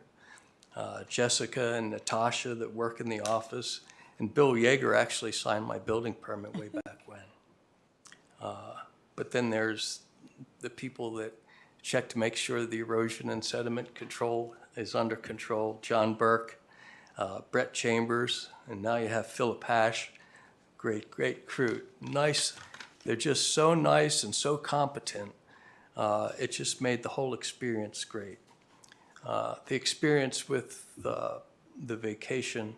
Jessica and Natasha that work in the office, and Bill Yeager actually signed my building permit way back when. But then there's the people that check to make sure the erosion and sediment control is under control. John Burke, Brett Chambers, and now you have Philip Hash. Great crew. Nice. They're just so nice and so competent. It just made the whole experience great. The experience with the vacation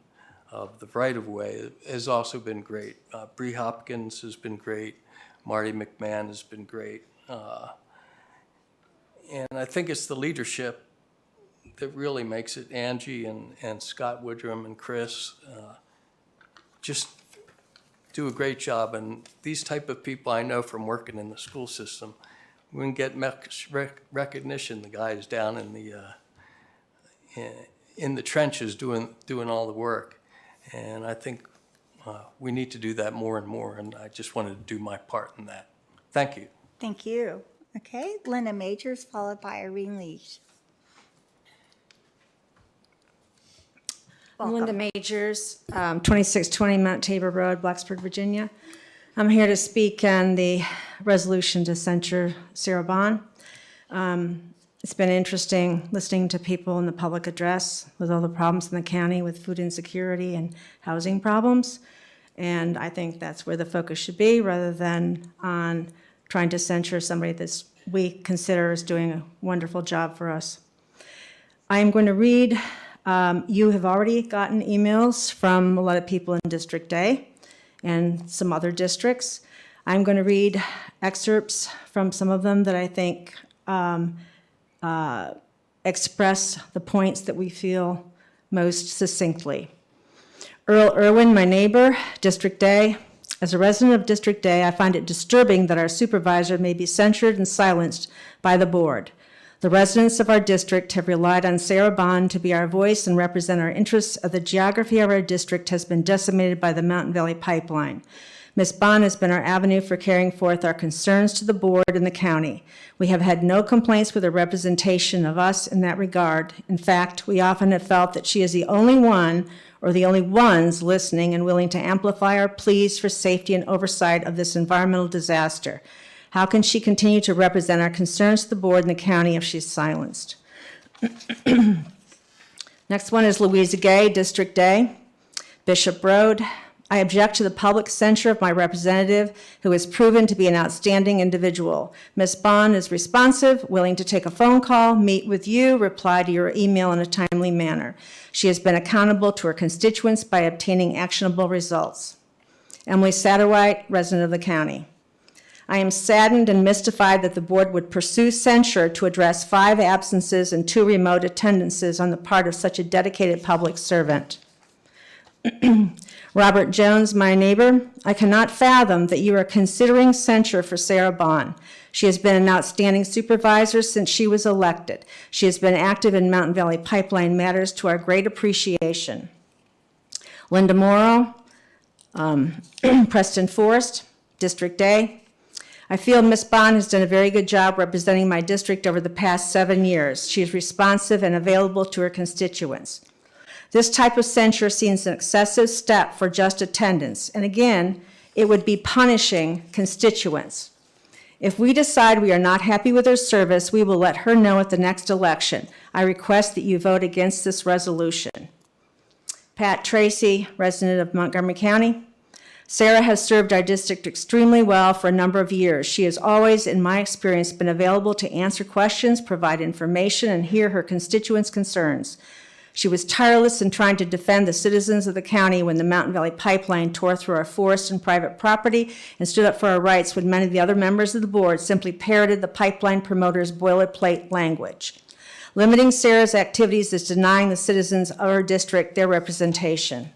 of the right-of-way has also been great. Bree Hopkins has been great. Marty McMahon has been great. And I think it's the leadership that really makes it. Angie and Scott Woodrum and Chris just do a great job. And these type of people I know from working in the school system, we can get much recognition. The guys down in the trenches doing all the work. And I think we need to do that more and more, and I just wanted to do my part in that. Thank you. Thank you. Okay, Linda Majors, followed by Irene Leach. I'm Linda Majors, 2620 Mount Tabor Road, Blacksburg, Virginia. I'm here to speak on the resolution to censure Sarah Bond. It's been interesting listening to people in the public address with all the problems in the county with food insecurity and housing problems. And I think that's where the focus should be, rather than on trying to censure somebody that we consider is doing a wonderful job for us. I am going to read, you have already gotten emails from a lot of people in District A and some other districts. I'm going to read excerpts from some of them that I think express the points that we feel most succinctly. Earl Irwin, my neighbor, District A. As a resident of District A, I find it disturbing that our supervisor may be censured and silenced by the board. The residents of our district have relied on Sarah Bond to be our voice and represent our interests, as the geography of our district has been decimated by the Mountain Valley Pipeline. Ms. Bond has been our avenue for carrying forth our concerns to the board and the county. We have had no complaints with her representation of us in that regard. In fact, we often have felt that she is the only one or the only ones listening and willing to amplify our pleas for safety and oversight of this environmental disaster. How can she continue to represent our concerns to the board and the county if she's silenced? Next one is Louisa Gay, District A, Bishop Road. I object to the public censure of my representative, who has proven to be an outstanding individual. Ms. Bond is responsive, willing to take a phone call, meet with you, reply to your email in a timely manner. She has been accountable to her constituents by obtaining actionable results. Emily Satterwhite, resident of the county. I am saddened and mystified that the board would pursue censure to address 5 absences and 2 remote attendances on the part of such a dedicated public servant. Robert Jones, my neighbor, I cannot fathom that you are considering censure for Sarah Bond. She has been an outstanding supervisor since she was elected. She has been active in Mountain Valley Pipeline matters to our great appreciation. Linda Morrow, Preston Forrest, District A. I feel Ms. Bond has done a very good job representing my district over the past 7 years. She is responsive and available to her constituents. This type of censure seems an excessive step for just attendance, and again, it would be punishing constituents. If we decide we are not happy with her service, we will let her know at the next election. I request that you vote against this resolution. Pat Tracy, resident of Montgomery County. Sarah has served our district extremely well for a number of years. She has always, in my experience, been available to answer questions, provide information, and hear her constituents' concerns. She was tireless in trying to defend the citizens of the county when the Mountain Valley Pipeline tore through our forest and private property and stood up for our rights when many of the other members of the board simply parroted the pipeline promoters' boilerplate language. Limiting Sarah's activities is denying the citizens of our district their representation.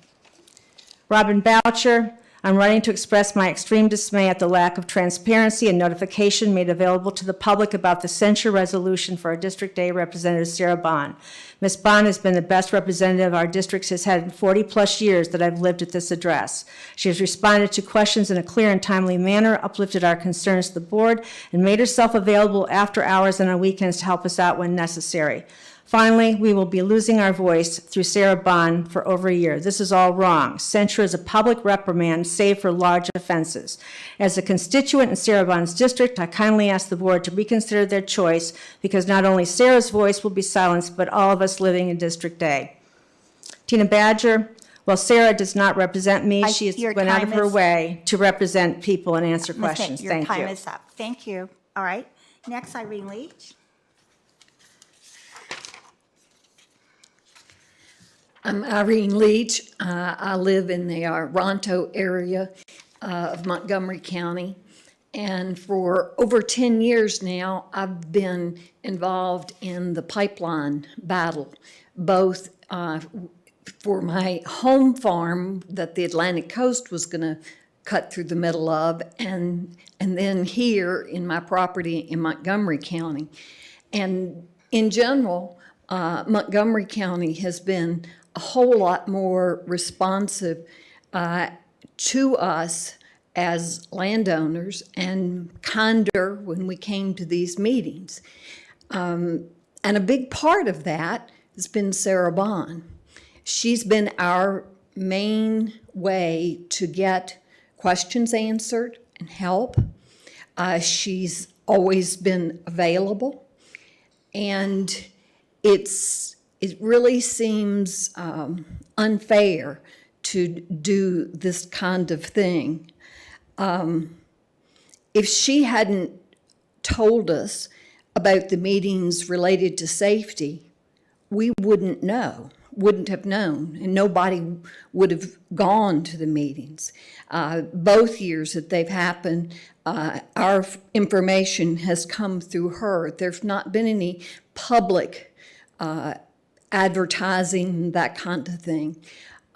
Robin Boucher, I'm writing to express my extreme dismay at the lack of transparency and notification made available to the public about the censure resolution for our District A Representative Sarah Bond. Ms. Bond has been the best representative our district has had in 40-plus years that I've lived at this address. She has responded to questions in a clear and timely manner, uplifted our concerns to the board, and made herself available after hours and on weekends to help us out when necessary. Finally, we will be losing our voice through Sarah Bond for over a year. This is all wrong. Censure is a public reprimand, save for large offenses. As a constituent in Sarah Bond's district, I kindly ask the board to reconsider their choice because not only Sarah's voice will be silenced, but all of us living in District A. Tina Badger, while Sarah does not represent me, she has went out of her way to represent people and answer questions. Thank you. Your time is up. Thank you. All right. Next, Irene Leach. I'm Irene Leach. I live in the Roanoke area of Montgomery County. And for over 10 years now, I've been involved in the pipeline battle, both for my home farm that the Atlantic Coast was going to cut through the middle of, and then here in my property in Montgomery County. And in general, Montgomery County has been a whole lot more responsive to us as landowners and kinder when we came to these meetings. And a big part of that has been Sarah Bond. She's been our main way to get questions answered and help. She's always been available, and it really seems unfair to do this kind of thing. If she hadn't told us about the meetings related to safety, we wouldn't have known, and nobody would have gone to the meetings. Both years that they've happened, our information has come through her. There's not been any public advertising, that kind of thing.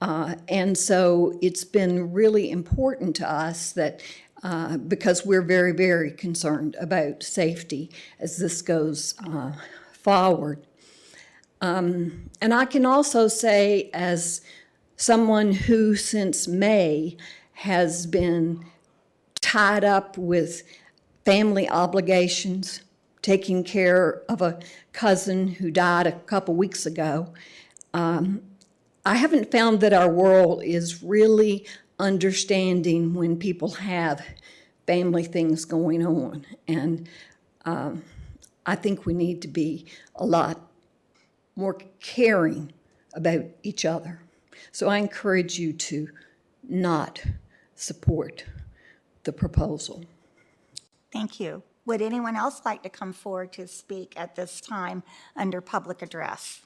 And so it's been really important to us that because we're very, very concerned about safety as this goes forward. And I can also say, as someone who since May has been tied up with family obligations, taking care of a cousin who died a couple weeks ago, I haven't found that our world is really understanding when people have family things going on. And I think we need to be a lot more caring about each other. So I encourage you to not support the proposal. Thank you. Would anyone else like to come forward to speak at this time under public address?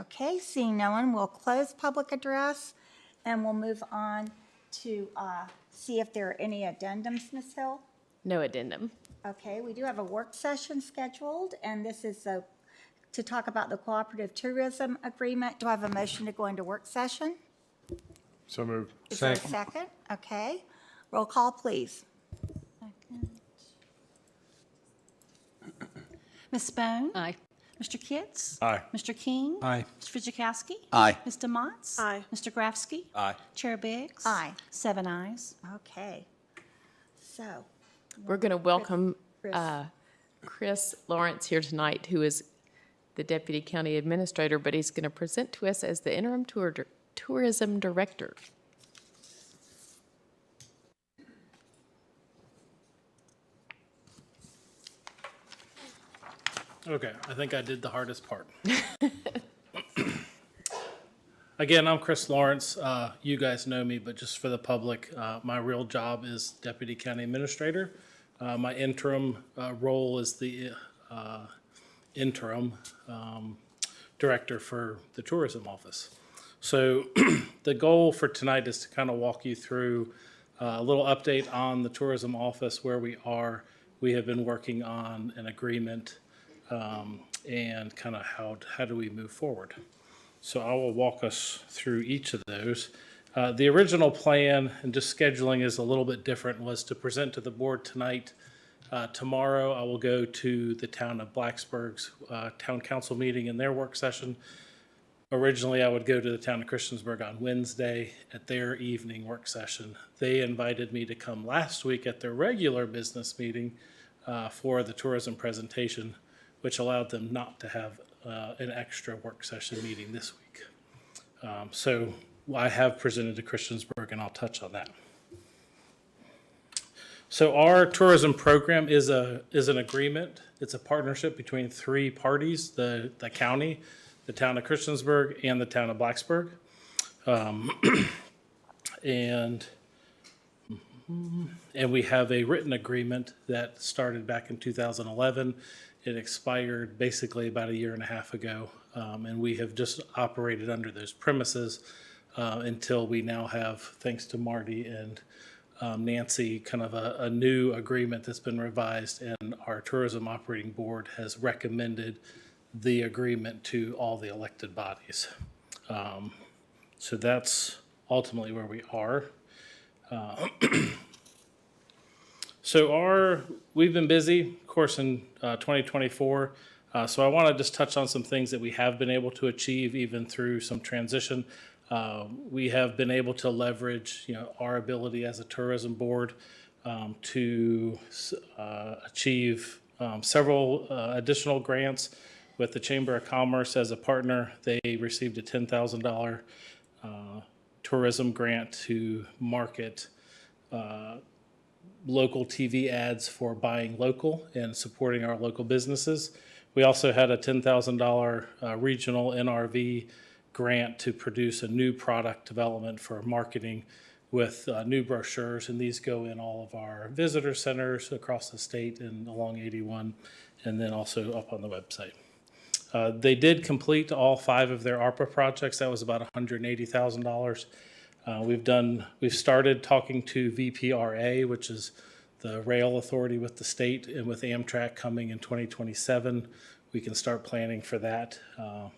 Okay, seeing no one, we'll close public address and we'll move on to see if there are any addendums, Ms. Hill. No addendum. Okay, we do have a work session scheduled, and this is to talk about the cooperative tourism agreement. Do I have a motion to go into work session? So moved. Is there a second? Okay. Roll call, please. Ms. Bone? Aye. Mr. Kitts? Aye. Mr. King? Aye. Mr. Fitchukowski? Aye. Ms. Demontz? Aye. Mr. Grafsky? Aye. Chair Biggs? Aye. 7 ayes. Okay. So, We're going to welcome Chris. Chris Lawrence here tonight, who is the Deputy County Administrator, but he's going to present to us as the Interim Tourism Director. Okay, I think I did the hardest part. Again, I'm Chris Lawrence. You guys know me, but just for the public, my real job is Deputy County Administrator. My interim role is the interim director for the tourism office. So the goal for tonight is to kind of walk you through a little update on the tourism office, where we are. We have been working on an agreement and kind of how do we move forward. So I will walk us through each of those. The original plan, and just scheduling is a little bit different, was to present to the board tonight. Tomorrow I will go to the town of Blacksburg's town council meeting in their work session. Originally, I would go to the town of Christiansburg on Wednesday at their evening work session. They invited me to come last week at their regular business meeting for the tourism presentation, which allowed them not to have an extra work session meeting this week. So I have presented to Christiansburg, and I'll touch on that. So our tourism program is an agreement. It's a partnership between three parties: the county, the town of Christiansburg, and the town of Blacksburg. And we have a written agreement that started back in 2011. It expired basically about 1.5 years ago, and we have just operated under those premises until we now have, thanks to Marty and Nancy, kind of a new agreement that's been revised, and our tourism operating board has recommended the agreement to all the elected bodies. So that's ultimately where we are. So we've been busy, of course, in 2024. So I want to just touch on some things that we have been able to achieve even through some transition. We have been able to leverage, our ability as a tourism board to achieve several additional grants with the Chamber of Commerce as a partner. They received a $10,000 tourism grant to market local TV ads for buying local and supporting our local businesses. We also had a $10,000 regional NRV grant to produce a new product development for marketing with new brochures, and these go in all of our visitor centers across the state and along 81, and then also up on the website. They did complete all 5 of their ARPA projects. That was about $180,000. We've started talking to VPRA, which is the rail authority with the state, and with Amtrak coming in 2027, we can start planning for that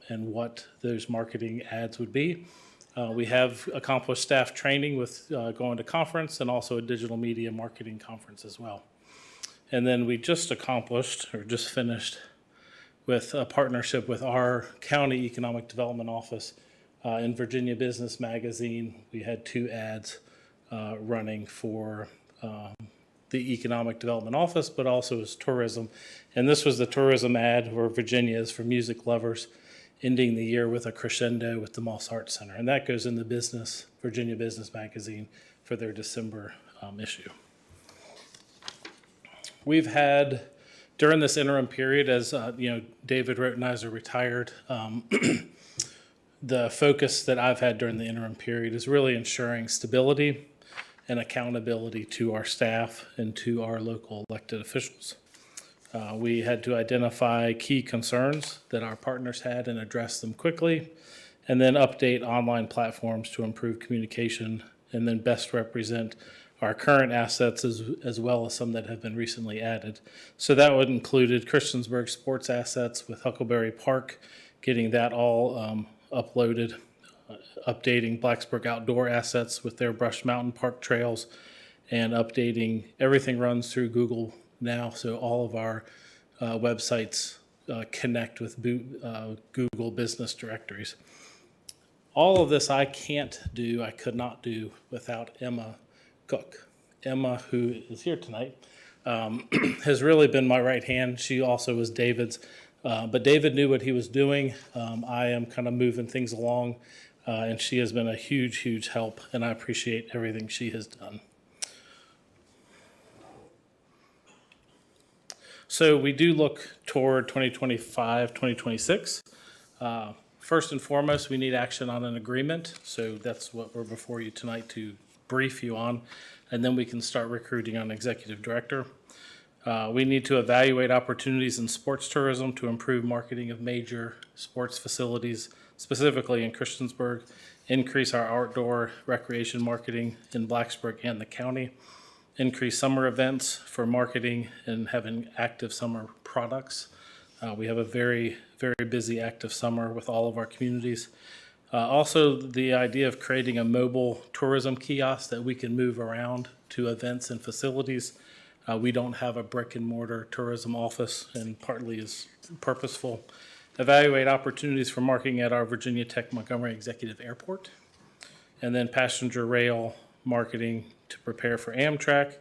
and what those marketing ads would be. We have accomplished staff training with going to conference, and also a digital media marketing conference as well. And then we just finished with a partnership with our county economic development office. In Virginia Business Magazine, we had 2 ads running for the Economic Development Office, but also as tourism. And this was the tourism ad where Virginia is for music lovers, ending the year with a crescendo with the Moss Arts Center. And that goes in the Virginia Business Magazine for their December issue. We've had, during this interim period, as David Rotenheiser retired, the focus that I've had during the interim period is really ensuring stability and accountability to our staff and to our local elected officials. We had to identify key concerns that our partners had and address them quickly, and then update online platforms to improve communication, and then best represent our current assets as well as some that have been recently added. So that would included Christiansburg sports assets with Huckleberry Park, getting that all uploaded, updating Blacksburg outdoor assets with their Brush Mountain Park trails, and updating, everything runs through Google now, so all of our websites connect with Google business directories. All of this I could not do without Emma Cook. Emma, who is here tonight, has really been my right hand. She also was David's, but David knew what he was doing. I am kind of moving things along, and she has been a huge, huge help, and I appreciate everything she has done. So we do look toward 2025, 2026. First and foremost, we need action on an agreement. So that's what we're before you tonight to brief you on. And then we can start recruiting on executive director. We need to evaluate opportunities in sports tourism to improve marketing of major sports facilities, specifically in Christiansburg, increase our outdoor recreation marketing in Blacksburg and the county, increase summer events for marketing and having active summer products. We have a very, very busy active summer with all of our communities. Also, the idea of creating a mobile tourism kiosk that we can move around to events and facilities. We don't have a brick and mortar tourism office, and partly is purposeful. Evaluate opportunities for marketing at our Virginia Tech Montgomery Executive Airport. And then passenger rail marketing to prepare for Amtrak.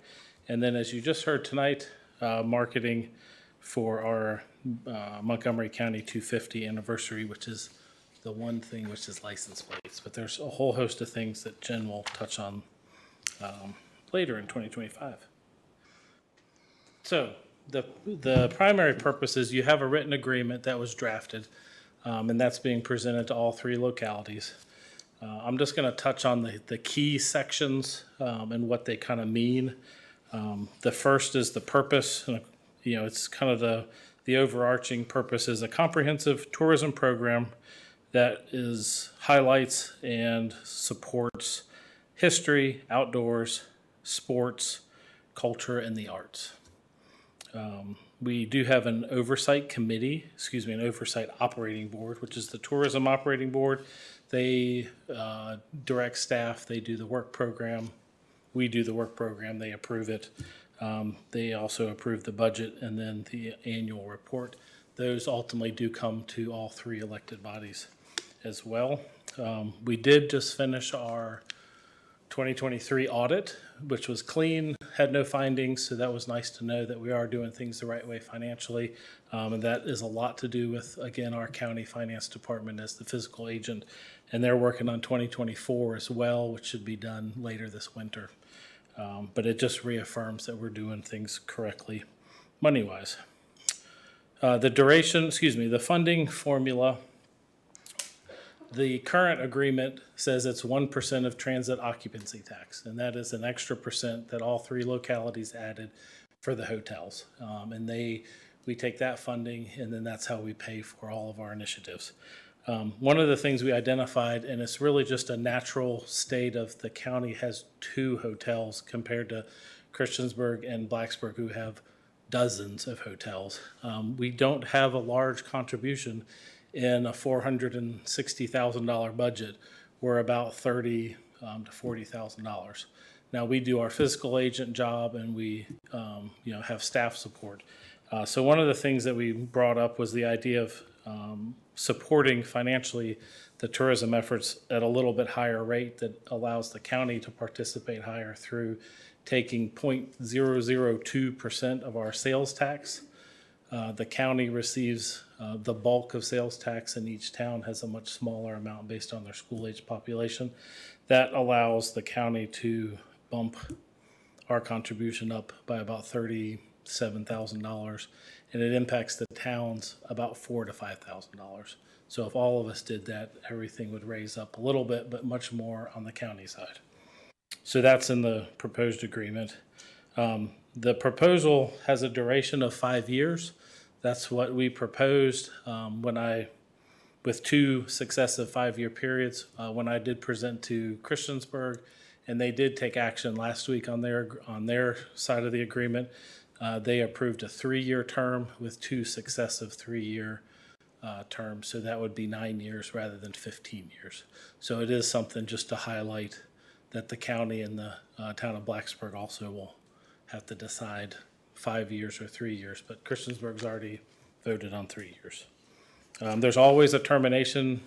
And then, as you just heard tonight, marketing for our Montgomery County 250 anniversary, which is the one thing which is license plates. But there's a whole host of things that Jen will touch on later in 2025. So the primary purpose is you have a written agreement that was drafted, and that's being presented to all three localities. I'm just going to touch on the key sections and what they kind of mean. The first is the purpose. It's kind of the overarching purpose is a comprehensive tourism program that highlights and supports history, outdoors, sports, culture, and the arts. We do have an oversight operating board, which is the tourism operating board. They direct staff, they do the work program. We do the work program, they approve it. They also approve the budget and then the annual report. Those ultimately do come to all three elected bodies as well. We did just finish our 2023 audit, which was clean, had no findings, so that was nice to know that we are doing things the right way financially. And that is a lot to do with, again, our county finance department as the fiscal agent. And they're working on 2024 as well, which should be done later this winter. But it just reaffirms that we're doing things correctly money-wise. The funding formula. The current agreement says it's 1% of transit occupancy tax, and that is an extra percent that all three localities added for the hotels. And we take that funding, and then that's how we pay for all of our initiatives. One of the things we identified, and it's really just a natural state of the county has 2 hotels compared to Christiansburg and Blacksburg, who have dozens of hotels. We don't have a large contribution in a $460,000 budget. We're about $30,000 to $40,000. Now we do our fiscal agent job, and we have staff support. So one of the things that we brought up was the idea of supporting financially the tourism efforts at a little bit higher rate that allows the county to participate higher through taking 0.002% of our sales tax. The county receives the bulk of sales tax, and each town has a much smaller amount based on their school-age population. That allows the county to bump our contribution up by about $37,000, and it impacts the towns about $4,000 to $5,000. So if all of us did that, everything would raise up a little bit, but much more on the county side. So that's in the proposed agreement. The proposal has a duration of 5 years. That's what we proposed with 2 successive 5-year periods. When I did present to Christiansburg, and they did take action last week on their side of the agreement, they approved a 3-year term with 2 successive 3-year terms. So that would be 9 years rather than 15 years. So it is something just to highlight that the county and the town of Blacksburg also will have to decide 5 years or 3 years, but Christiansburg's already voted on 3 years. There's always a termination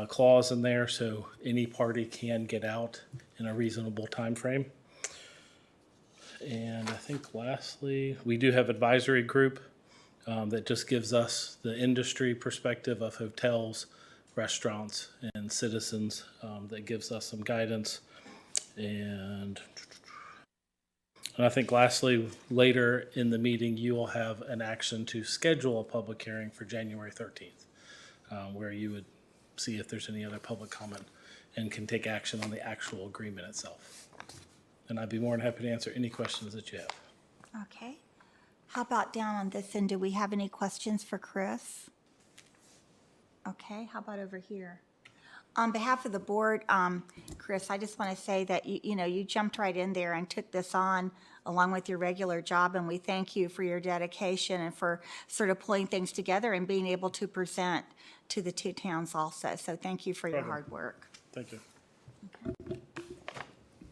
clause in there, so any party can get out in a reasonable time frame. And I think lastly, we do have advisory group that just gives us the industry perspective of hotels, restaurants, and citizens. That gives us some guidance. And I think lastly, later in the meeting, you will have an action to schedule a public hearing for January 13th, where you would see if there's any other public comment and can take action on the actual agreement itself. And I'd be more than happy to answer any questions that you have. Okay. How about down on this end? Do we have any questions for Chris? Okay, how about over here? On behalf of the board, Chris, I just want to say that you jumped right in there and took this on along with your regular job, and we thank you for your dedication and for sort of pulling things together and being able to present to the two towns also. So thank you for your hard work. Thank you.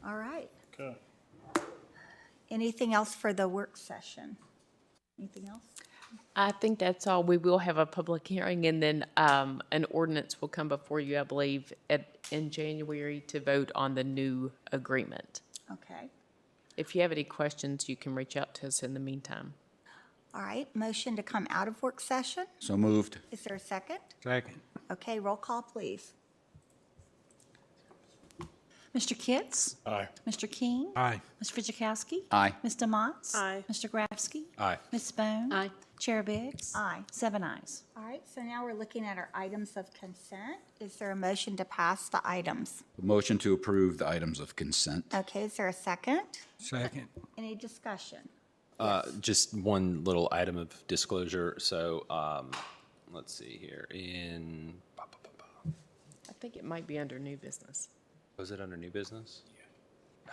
All right. Okay. Anything else for the work session? Anything else? I think that's all. We will have a public hearing, and then an ordinance will come before you, I believe, in January to vote on the new agreement. Okay. If you have any questions, you can reach out to us in the meantime. All right, motion to come out of work session. So moved. Is there a second? Second. Okay, roll call, please. Mr. Kitts? Aye. Mr. King? Aye. Mr. Fidzikowski? Aye. Mr. Motts? Aye. Mr. Grafsky? Aye. Ms. Bone? Aye. Chair Biggs? Aye. 7 ayes. All right, so now we're looking at our items of consent. Is there a motion to pass the items? Motion to approve the items of consent. Okay, is there a second? Second. Any discussion? Just one little item of disclosure. So, let's see here. I think it might be under new business. Was it under new business?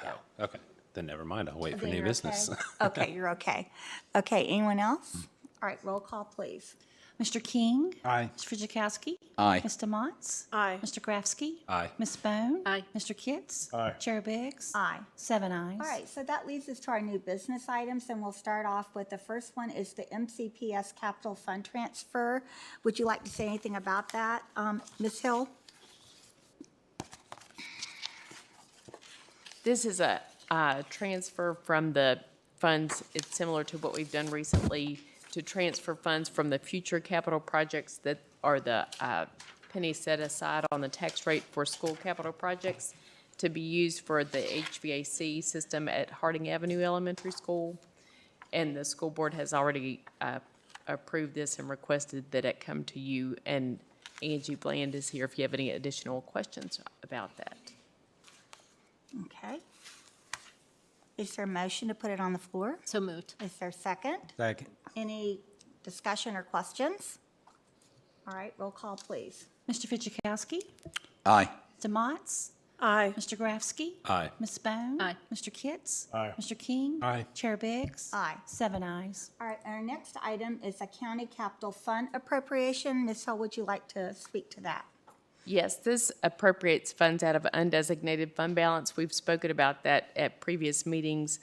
Yeah. Oh, okay. Then never mind. I'll wait for Then new you're business. Okay. Okay, you're okay. Okay, anyone else? All right, roll call, please. Mr. King? Aye. Mr. Fidzikowski? Aye. Mr. Motts? Aye. Mr. Grafsky? Aye. Ms. Bone? Aye. Mr. Kitts? Aye. Chair Biggs? Aye. 7 ayes. All right, so that leads us to our new business items, and we'll start off with the first one is the MCPS Capital Fund Transfer. Would you like to say anything about that, Ms. Hill? This is a transfer from the funds. It's similar to what we've done recently to transfer funds from the future capital projects that are the pennies set aside on the tax rate for school capital projects to be used for the HVAC system at Harding Avenue Elementary School. And the school board has already approved this and requested that it come to you. And Angie Bland is here if you have any additional questions about that. Okay. Is there a motion to put it on the floor? So moved. Is there a second? Second. Any discussion or questions? All right, roll call, please. Mr. Fidzikowski? Aye. Mr. Motts? Aye. Mr. Grafsky? Aye. Ms. Bone? Aye. Mr. Kitts? Aye. Mr. King? Aye. Chair Biggs? Aye. 7 ayes. All right, our next item is a county capital fund appropriation. Ms. Hull, would you like to speak to that? Yes, this appropriates funds out of undesignated fund balance. We've spoken about that at previous meetings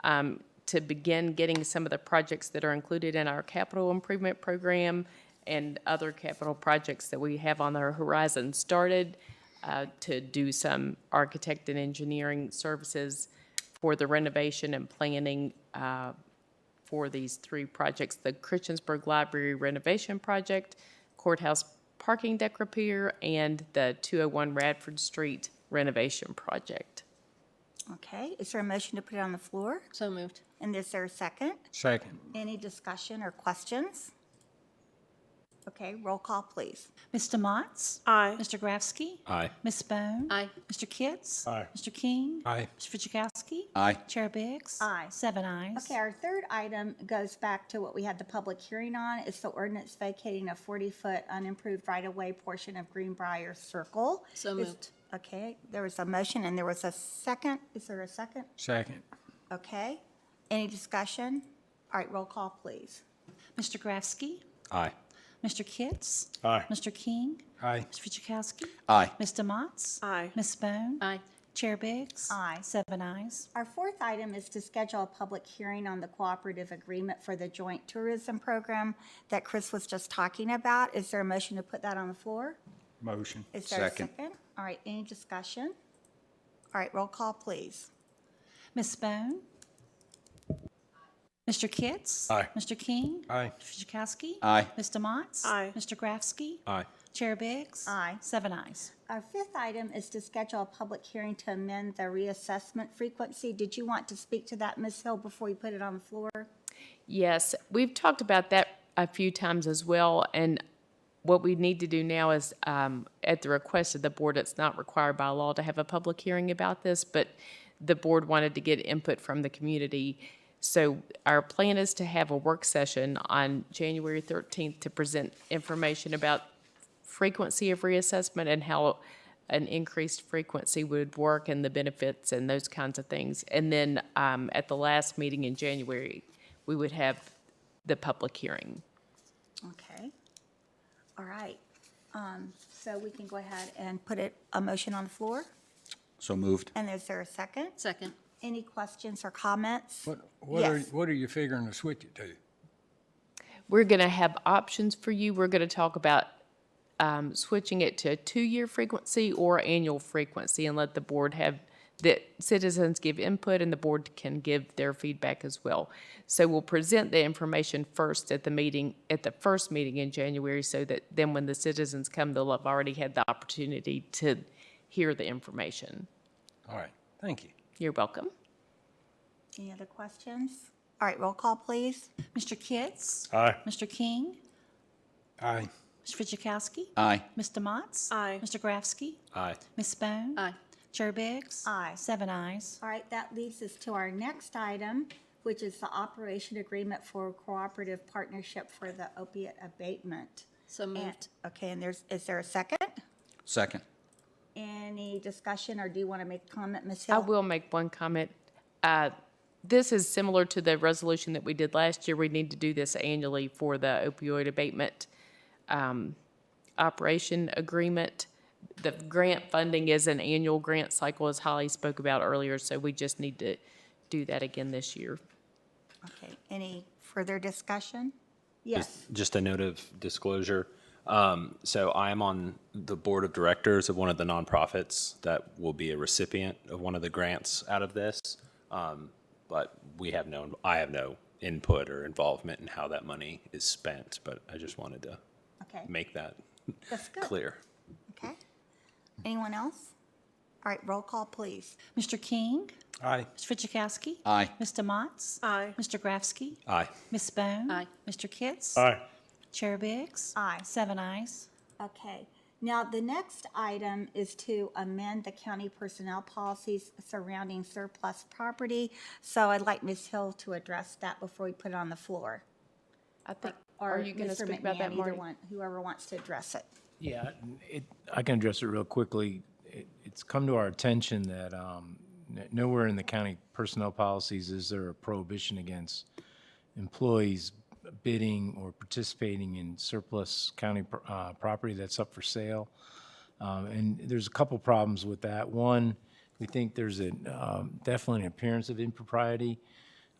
to begin getting some of the projects that are included in our capital improvement program and other capital projects that we have on our horizon started, to do some architect and engineering services for the renovation and planning for these 3 projects: the Christiansburg Library renovation project, courthouse parking deck repair, and the 201 Radford Street renovation project. Okay, is there a motion to put it on the floor? So moved. And is there a second? Second. Any discussion or questions? Okay, roll call, please. Mr. Motts? Aye. Mr. Grafsky? Aye. Ms. Bone? Aye. Mr. Kitts? Aye. Mr. King? Aye. Mr. Fidzikowski? Aye. Chair Biggs? Aye. 7 ayes. Okay, our third item goes back to what we had the public hearing on. It's the ordinance vacating a 40-foot unimproved right-of-way portion of Greenbrier Circle. So moved. Okay, there was a motion and there was a second. Is there a second? Second. Okay. Any discussion? All right, roll call, please. Mr. Grafsky? Aye. Mr. Kitts? Aye. Mr. King? Aye. Mr. Fidzikowski? Aye. Mr. Motts? Aye. Ms. Bone? Aye. Chair Biggs? Aye. 7 ayes. Our fourth item is to schedule a public hearing on the cooperative agreement for the joint tourism program that Chris was just talking about. Is there a motion to put that on the floor? Motion. Is there a Second. second? All right, any discussion? All right, roll call, please. Ms. Bone? Mr. Kitts? Aye. Mr. King? Aye. Mr. Jackowski? Aye. Mr. Motts? Aye. Mr. Grafsky? Aye. Chair Biggs? Aye. 7 ayes. Our fifth item is to schedule a public hearing to amend the reassessment frequency. Did you want to speak to that, Ms. Hill, before you put it on the floor? Yes, we've talked about that a few times as well, and what we need to do now is, at the request of the board, it's not required by law to have a public hearing about this, but the board wanted to get input from the community. So our plan is to have a work session on January 13th to present information about frequency of reassessment and how an increased frequency would work and the benefits and those kinds of things. And then at the last meeting in January, we would have the public hearing. Okay. All right. So we can go ahead and put a motion on the floor. So moved. And is there a second? Second. Any questions or comments? What are you figuring to switch it to? We're going to have options for you. We're going to talk about switching it to a 2-year frequency or annual frequency and let the board have, the citizens give input and the board can give their feedback as well. So we'll present the information first at the meeting, at the first meeting in January, so that then when the citizens come, they'll have already had the opportunity to hear the information. All right, thank you. You're welcome. Any other questions? All right, roll call, please. Mr. Kitts? Aye. Mr. King? Aye. Mr. Jackowski? Aye. Mr. Motts? Aye. Mr. Grafsky? Aye. Ms. Bone? Aye. Chair Biggs? Aye. 7 ayes. All right, that leads us to our next item, which is the operation agreement for cooperative partnership for the opiate abatement. So moved. Okay, and is there a second? Second. Any discussion, or do you want to make a comment, Ms. I Hill? will make one comment. This is similar to the resolution that we did last year. We need to do this annually for the opioid abatement operation agreement. The grant funding is an annual grant cycle, as Holly spoke about earlier, so we just need to do that again this year. Okay, any further discussion? Yes. Just a note of disclosure. So I am on the board of directors of one of the nonprofits that will be a recipient of one of the grants out of this. But I have no input or involvement in how that money is spent, but I just wanted to make that That's good. clear. Okay. Anyone else? All right, roll call, please. Mr. King? Aye. Mr. Jackowski? Aye. Mr. Motts? Aye. Mr. Grafsky? Aye. Ms. Bone? Aye. Mr. Kitts? Aye. Chair Biggs? Aye. 7 ayes. Okay. Now, the next item is to amend the county personnel policies surrounding surplus property. So I'd like Ms. Hill to address that before we put it on the floor. I think, Or are you going to Mr. speak about McMahon, that, either Marty? one, whoever wants to address it. Yeah, I can address it real quickly. It's come to our attention that nowhere in the county personnel policies is there a prohibition against employees bidding or participating in surplus county property that's up for sale. And there's a couple problems with that. One, we think there's definitely an appearance of impropriety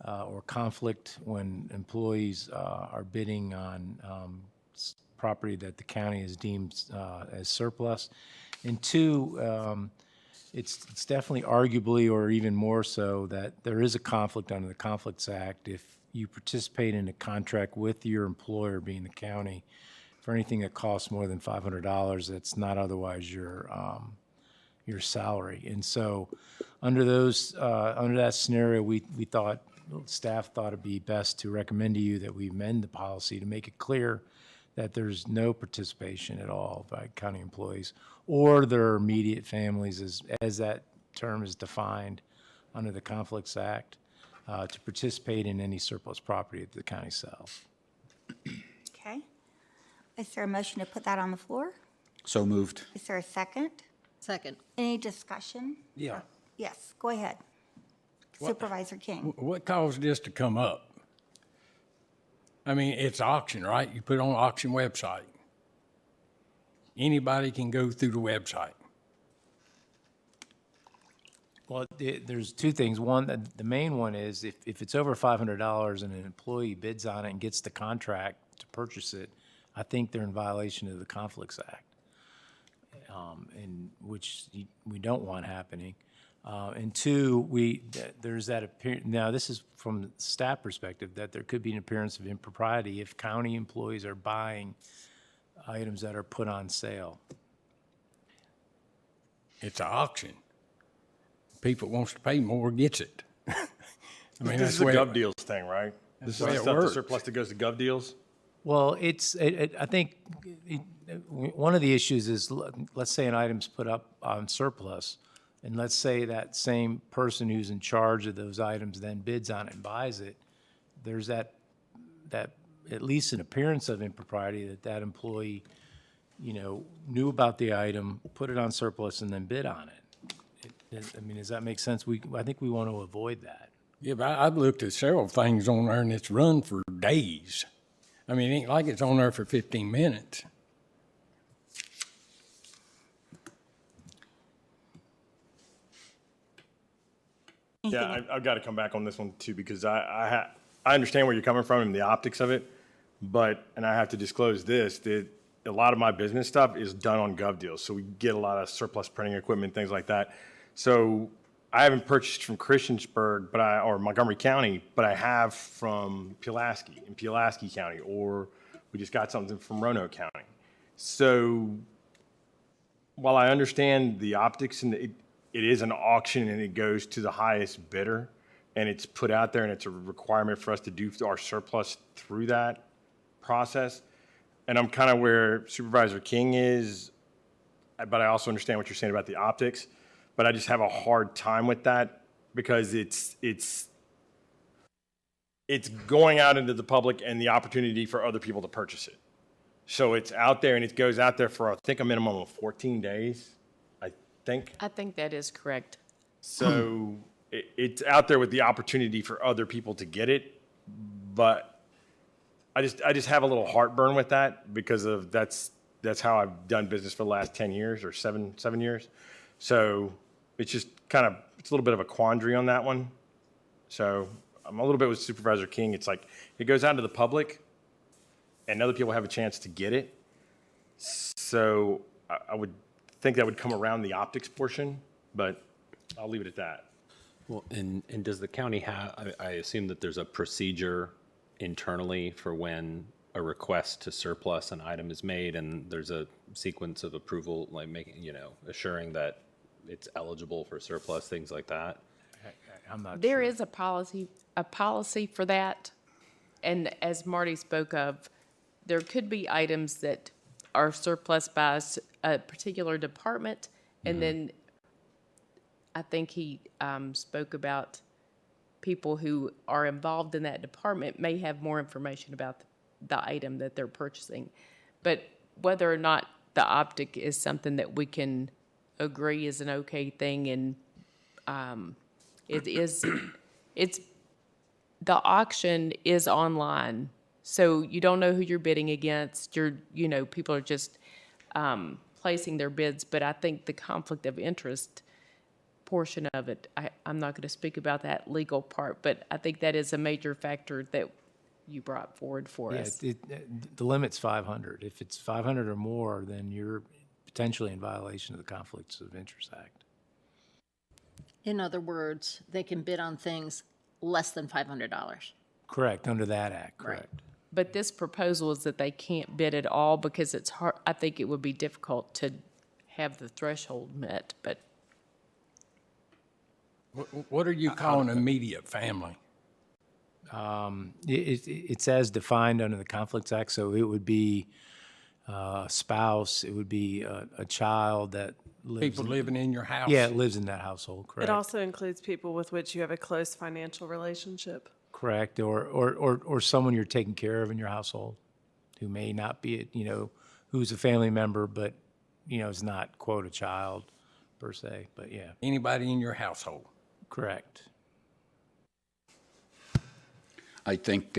or conflict when employees are bidding on property that the county has deemed as surplus. And two, it's definitely arguably, or even more so, that there is a conflict under the Conflicts Act if you participate in a contract with your employer, being the county, for anything that costs more than $500 that's not otherwise your salary. And so under that scenario, we thought, staff thought it'd be best to recommend to you that we amend the policy to make it clear that there's no participation at all by county employees or their immediate families, as that term is defined under the Conflicts Act, to participate in any surplus property that the county sells. Okay. Is there a motion to put that on the floor? So moved. Is there a second? Second. Any discussion? Yeah. Yes, go ahead. Supervisor King. What caused this to come up? I mean, it's auction, right? You put it on an auction website. Anybody can go through the website. Well, there's two things. One, the main one is if it's over $500 and an employee bids on it and gets the contract to purchase it, I think they're in violation of the Conflicts Act, and which we don't want happening. And two, there's that appearance, now this is from the staff perspective, that there could be an appearance of impropriety if county employees are buying items that are put on sale. It's an auction. People wants to pay more gets it. I mean, This is that's a the way Gov Deals thing, right? This is the way the it stuff, the works. surplus that goes to Gov Deals? Well, I think one of the issues is, let's say an item's put up on surplus, and let's say that same person who's in charge of those items then bids on it and buys it. There's that at least an appearance of impropriety that employee, knew about the item, put it on surplus, and then bid on it. I mean, does that make sense? I think we want to avoid that. Yeah, but I've looked at several things on there and it's run for days. I mean, it ain't like it's on there for 15 minutes. Yeah, I've got to come back on this one too, because I understand where you're coming from and the optics of it, and I have to disclose this, that a lot of my business stuff is done on Gov Deals. So we get a lot of surplus printing equipment, things like that. So I haven't purchased from Christiansburg, or Montgomery County, but I have from Pulaski in Pulaski County, or we just got something from Roanoke County. So while I understand the optics and it is an auction and it goes to the highest bidder and it's put out there and it's a requirement for us to do our surplus through that process. And I'm kind of where Supervisor King is, but I also understand what you're saying about the optics. But I just have a hard time with that because it's going out into the public and the opportunity for other people to purchase it. So it's out there and it goes out there for, I think, a minimum of 14 days, I think. I think that is correct. So it's out there with the opportunity for other people to get it. But I just have a little heartburn with that because of that's how I've done business for the last 10 years or seven years. So it's just it's a little bit of a quandary on that one. So I'm a little bit with Supervisor King. It's like it goes out to the public and other people have a chance to get it. So I would think that would come around the optics portion, but I'll leave it at that. Well, and does the county have, I assume that there's a procedure internally for when a request to surplus an item is made and there's a sequence of approval, like making, assuring that it's eligible for surplus, things like that? I'm not There sure. is a policy for that. And as Marty spoke of, there could be items that are surplus by a particular department. And then I think he spoke about people who are involved in that department may have more information about the item that they're purchasing. But whether or not the optic is something that we can agree is an okay thing, and the auction is online, so you don't know who you're bidding against. People are just placing their bids, but I think the conflict of interest portion of it, I'm not going to speak about that legal part, but I think that is a major factor that you brought forward for us. The limit's 500. If it's 500 or more, then you're potentially in violation of the Conflicts of Interest Act. In other words, they can bid on things less than $500. Correct, under that act, correct. But this proposal is that they can't bid at all because it's hard. I think it would be difficult to have the threshold met, but. What are you calling immediate family? It's as defined under the Conflicts Act, so it would be a spouse, it would be a child that lives. People living in your house? Yeah, lives in that household, correct. It also includes people with which you have a close financial relationship. Correct, or someone you're taking care of in your household who may not be, who's a family member, but, is not, quote, a child per se, but yeah. Anybody in your household? Correct. I think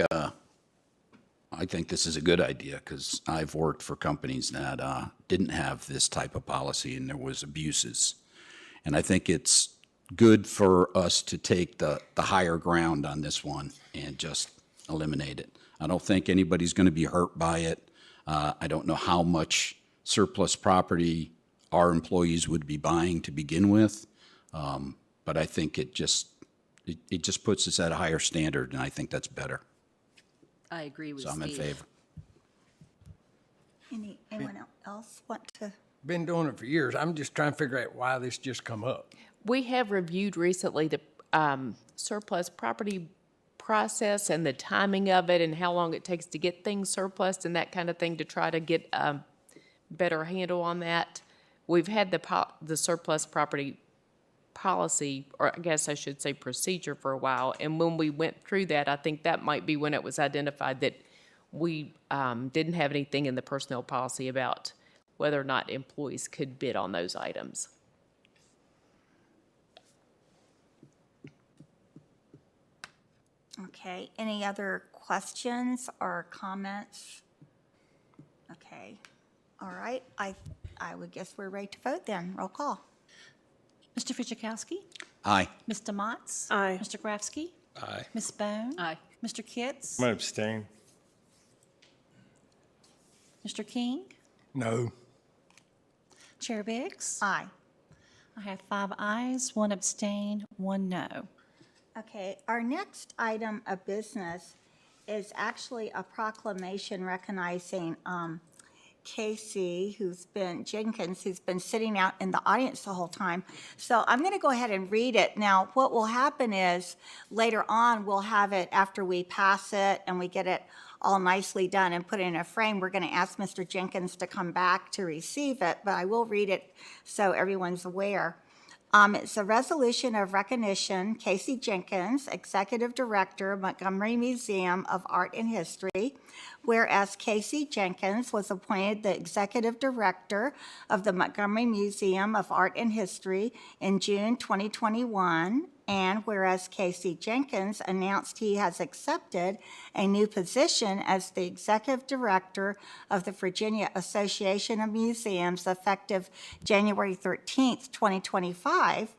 this is a good idea because I've worked for companies that didn't have this type of policy and there was abuses. And I think it's good for us to take the higher ground on this one and just eliminate it. I don't think anybody's going to be hurt by it. I don't know how much surplus property our employees would be buying to begin with, but I think it just puts us at a higher standard, and I think that's better. I agree with So I'm in Steve. favor. Anyone else want to? Been doing it for years. I'm just trying to figure out why this just come up. We have reviewed recently the surplus property process and the timing of it and how long it takes to get things surplus and that kind of thing to try to get a better handle on that. We've had the surplus property policy, or I guess I should say procedure, for a while. And when we went through that, I think that might be when it was identified that we didn't have anything in the personnel policy about whether or not employees could bid on those items. Okay, any other questions or comments? Okay, all right, I would guess we're ready to vote then. Roll call. Mr. Fidzikowski? Aye. Mr. Motts? Aye. Mr. Grafsky? Aye. Ms. Bone? Aye. Mr. Kitts? I'm going to abstain. Mr. King? No. Chair Biggs? Aye. I have 5 ayes, 1 abstain, 1 no. Okay, our next item of business is actually a proclamation recognizing Casey Jenkins, who's been sitting out in the audience the whole time. So I'm going to go ahead and read it. Now, what will happen is later on, we'll have it after we pass it and we get it all nicely done and put it in a frame. We're going to ask Mr. Jenkins to come back to receive it, but I will read it so everyone's aware. It's a resolution of recognition, Casey Jenkins, Executive Director, Montgomery Museum of Art and History, whereas Casey Jenkins was appointed the Executive Director of the Montgomery Museum of Art and History in June 2021, and whereas Casey Jenkins announced he has accepted a new position as the Executive Director of the Virginia Association of Museums effective January 13th, 2025,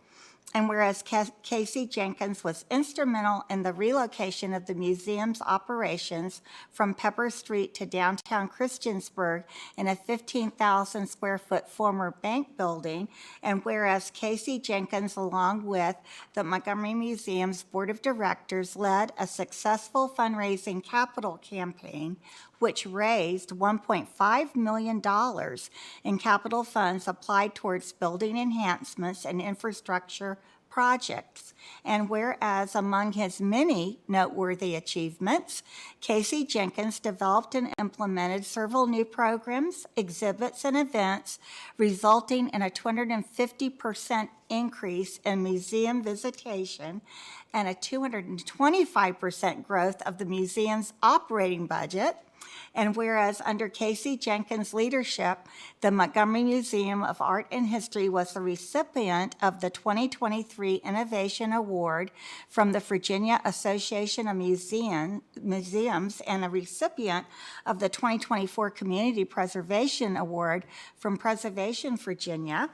and whereas Casey Jenkins was instrumental in the relocation of the museum's operations from Pepper Street to downtown Christiansburg in a 15,000 square foot former bank building, and whereas Casey Jenkins, along with the Montgomery Museum's Board of Directors, led a successful fundraising capital campaign which raised $1.5 million in capital funds applied towards building enhancements and infrastructure projects. And whereas among his many noteworthy achievements, Casey Jenkins developed and implemented several new programs, exhibits, and events, resulting in a 250% increase in museum visitation and a 225% growth of the museum's operating budget. And whereas under Casey Jenkins' leadership, the Montgomery Museum of Art and History was the recipient of the 2023 Innovation Award from the Virginia Association of Museums and a recipient of the 2024 Community Preservation Award from Preservation Virginia.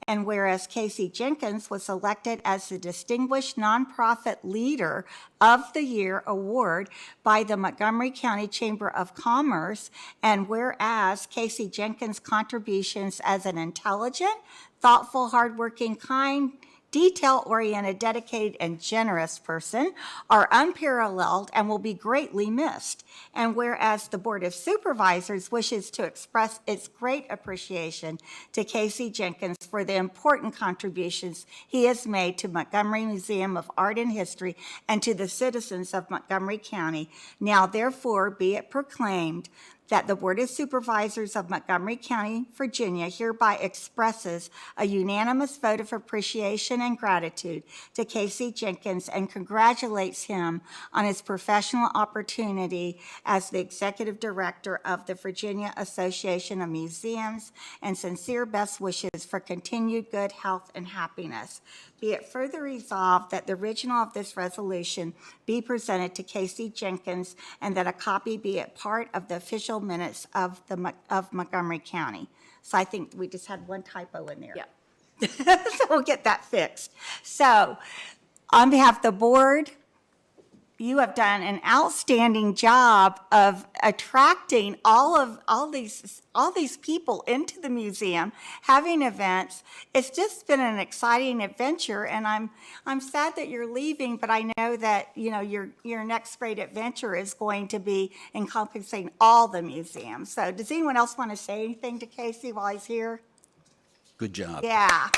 And whereas Casey Jenkins was elected as the Distinguished Nonprofit Leader of the Year Award by the Montgomery County Chamber of Commerce, and whereas Casey Jenkins' contributions as an intelligent, thoughtful, hardworking, kind, detail-oriented, dedicated, and generous person are unparalleled and will be greatly missed. And whereas the Board of Supervisors wishes to express its great appreciation to Casey Jenkins for the important contributions he has made to Montgomery Museum of Art and History and to the citizens of Montgomery County, now therefore be it proclaimed that the Board of Supervisors of Montgomery County, Virginia, hereby expresses a unanimous vote of appreciation and gratitude to Casey Jenkins and congratulates him on his professional opportunity as the Executive Director of the Virginia Association of Museums, and sincere best wishes for continued good health and happiness. Be it further resolved that the original of this resolution be presented to Casey Jenkins and that a copy be a part of the official minutes of Montgomery County. So I think we just had one typo in there. Yeah. So we'll get that fixed. So on behalf of the board, you have done an outstanding job of attracting all these people into the museum, having events. It's just been an exciting adventure, and I'm sad that you're leaving, but I know that your next great adventure is going to be encompassing all the museums. So does anyone else want to say anything to Casey while he's here? Good job. Yeah.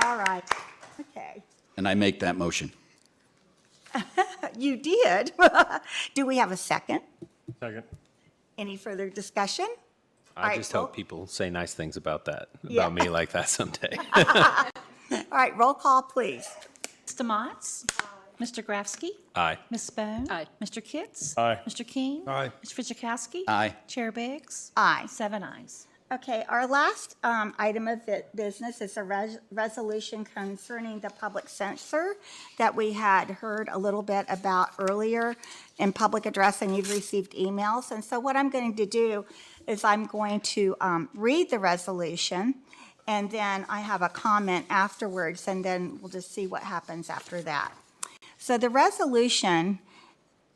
All right. Okay. And I make that motion. You did. Do we have a second? Second. Any further discussion? All I right, just roll- hope people say nice things about that, Yeah. about me like that someday. All right, roll call, please. Mr. Motts? Mr. Grafsky? Aye. Ms. Bone? Aye. Mr. Kitts? Aye. Mr. King? Aye. Mr. Fidzikowski? Aye. Chair Biggs? Aye. 7 ayes. Okay, our last item of business is a resolution concerning the public censor that we had heard a little bit about earlier in public address, and you've received emails. And so what I'm going to do is I'm going to read the resolution, and then I have a comment afterwards, and then we'll just see what happens after that. So the resolution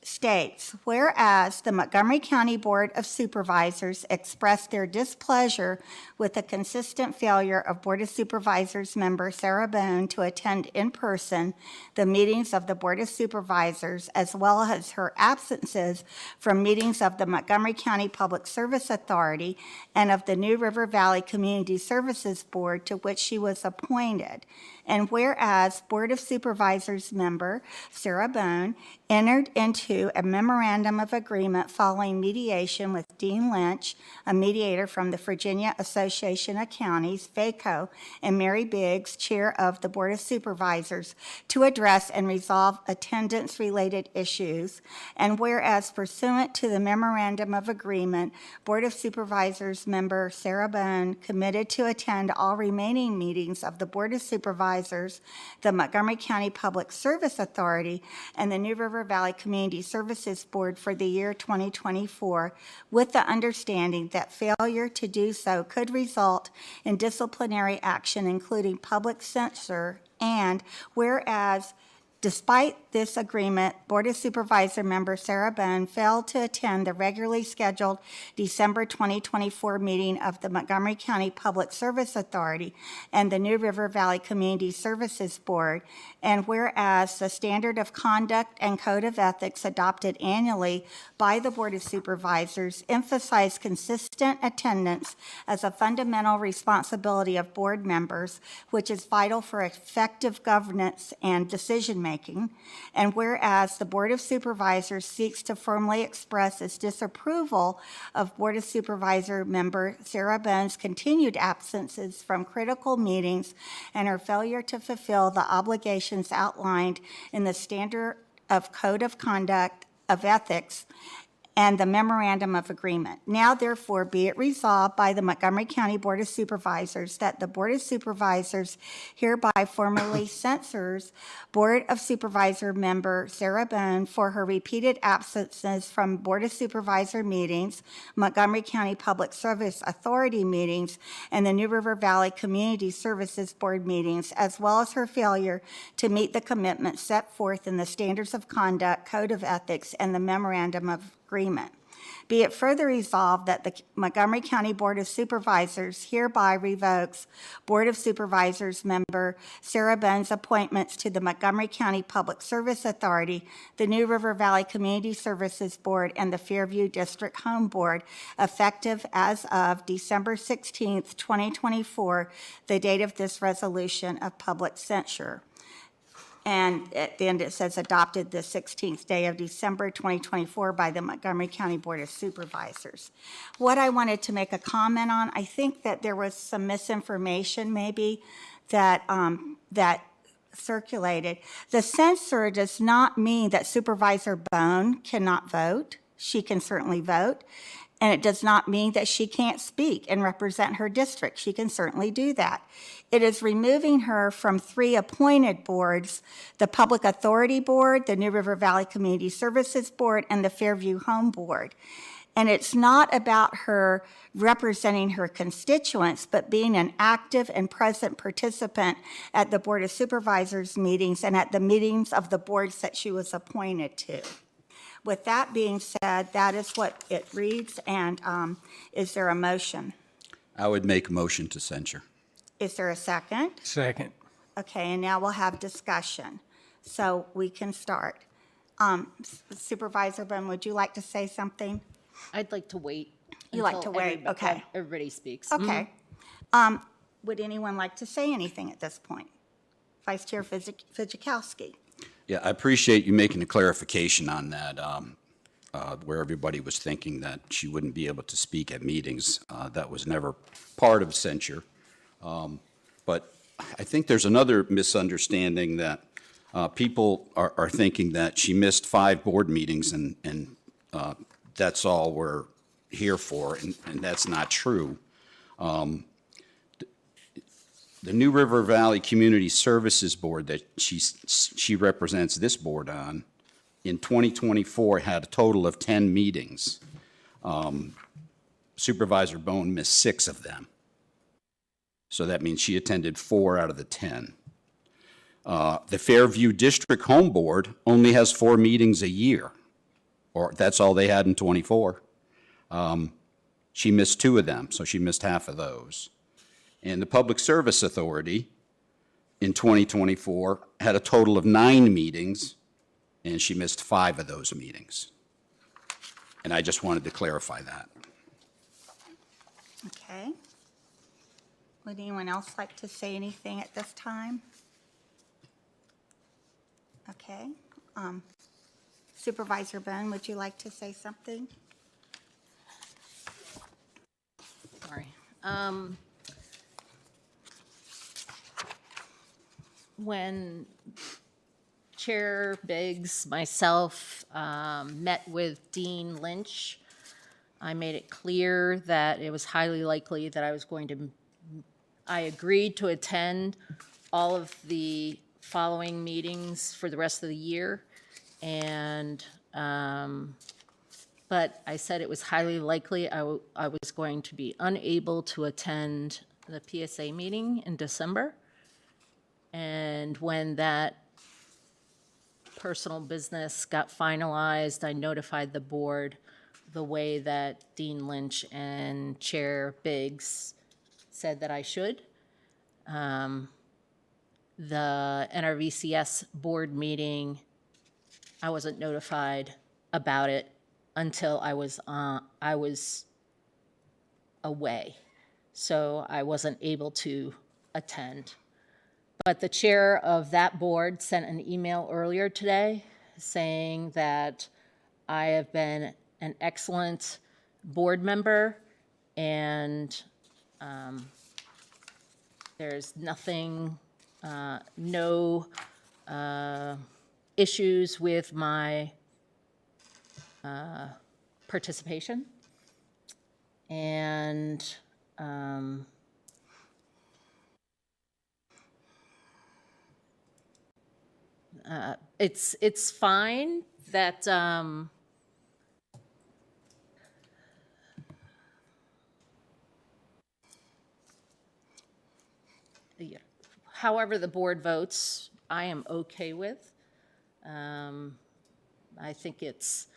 states, whereas the Montgomery County Board of Supervisors expressed their displeasure with the consistent failure of Board of Supervisors member Sarah Bone to attend in person the meetings of the Board of Supervisors, as well as her absences from meetings of the Montgomery County Public Service Authority and of the New River Valley Community Services Board to which she was appointed. And whereas Board of Supervisors member Sarah Bone entered into a memorandum of agreement following mediation with Dean Lynch, a mediator from the Virginia Association of Counties, VACO, and Mary Biggs, chair of the Board of Supervisors, to address and resolve attendance-related issues. And whereas pursuant to the memorandum of agreement, Board of Supervisors member Sarah Bone committed to attend all remaining meetings of the Board of Supervisors, the Montgomery County Public Service Authority, and the New River Valley Community Services Board for the year 2024, with the understanding that failure to do so could result in disciplinary action, including public censure, and whereas despite this agreement, Board of Supervisor member Sarah Bone failed to attend the regularly scheduled December 2024 meeting of the Montgomery County Public Service Authority and the New River Valley Community Services Board, and whereas the standard of conduct and code of ethics adopted annually by the Board of Supervisors emphasize consistent attendance as a fundamental responsibility of board members, which is vital for effective governance and decision-making. And whereas the Board of Supervisors seeks to formally express its disapproval of Board of Supervisor member Sarah Bone's continued absences from critical meetings and her failure to fulfill the obligations outlined in the Standard of Code of Conduct of Ethics and the Memorandum of Agreement. Now, therefore, be it resolved by the Montgomery County Board of Supervisors that the Board of Supervisors hereby formally censors Board of Supervisor member Sarah Bone for her repeated absences from Board of Supervisor meetings, Montgomery County Public Service Authority meetings, and the New River Valley Community Services Board meetings, as well as her failure to meet the commitments set forth in the Standards of Conduct, Code of Ethics, and the Memorandum of Agreement. Be it further resolved that the Montgomery County Board of Supervisors hereby revokes Board of Supervisors member Sarah Bone's appointments to the Montgomery County Public Service Authority, the New River Valley Community Services Board, and the Fairview District Home Board, effective as of December 16th, 2024, the date of this resolution of public censure. And at the end, it says adopted the 16th day of December 2024 by the Montgomery County Board of Supervisors. What I wanted to make a comment on, I think that there was some misinformation maybe that circulated. The censor does not mean that Supervisor Bone cannot vote. She can certainly vote. And it does not mean that she can't speak and represent her district. She can certainly do that. It is removing her from 3 appointed boards, the Public Authority Board, the New River Valley Community Services Board, and the Fairview Home Board. And it's not about her representing her constituents, but being an active and present participant at the Board of Supervisors meetings and at the meetings of the boards that she was appointed to. With that being said, that is what it reads, and is there a motion? I would make a motion to censure. Is there a second? Second. Okay, and now we'll have discussion. So we can start. Supervisor Bowman, would you like to say something? I'd like to wait. You like until to wait, okay. Everybody speaks. Okay. Would anyone like to say anything at this point? Vice Chair Fizikowski. Yeah, I appreciate you making a clarification on that, where everybody was thinking that she wouldn't be able to speak at meetings. That was never part of censure. But I think there's another misunderstanding that people are thinking that she missed 5 board meetings and that's all we're here for, and that's not true. The New River Valley Community Services Board that she represents this board on, in 2024 had a total of 10 meetings. Supervisor Bone missed 6 of them. So that means she attended 4 out of the 10. The Fairview District Home Board only has 4 meetings a year, or that's all they had in 24. She missed 2 of them, so she missed half of those. And the Public Service Authority in 2024 had a total of 9 meetings, and she missed 5 of those meetings. And I just wanted to clarify that. Okay. Would anyone else like to say anything at this time? Okay. Supervisor Bone, would you like to say something? Sorry. When Chair Biggs, myself, met with Dean Lynch, I made it clear that it was highly likely that I agreed to attend all of the following meetings for the rest of the year. And, but I said it was highly likely I was going to be unable to attend the PSA meeting in December. And when that personal business got finalized, I notified the board the way that Dean Lynch and Chair Biggs said that I should. The NRVCS board meeting, I wasn't notified about it until I was away. So I wasn't able to attend. But the chair of that board sent an email earlier today saying that I have been an excellent board member and there's nothing, no issues with my participation. And it's fine that however the board votes, I am okay with. I think it's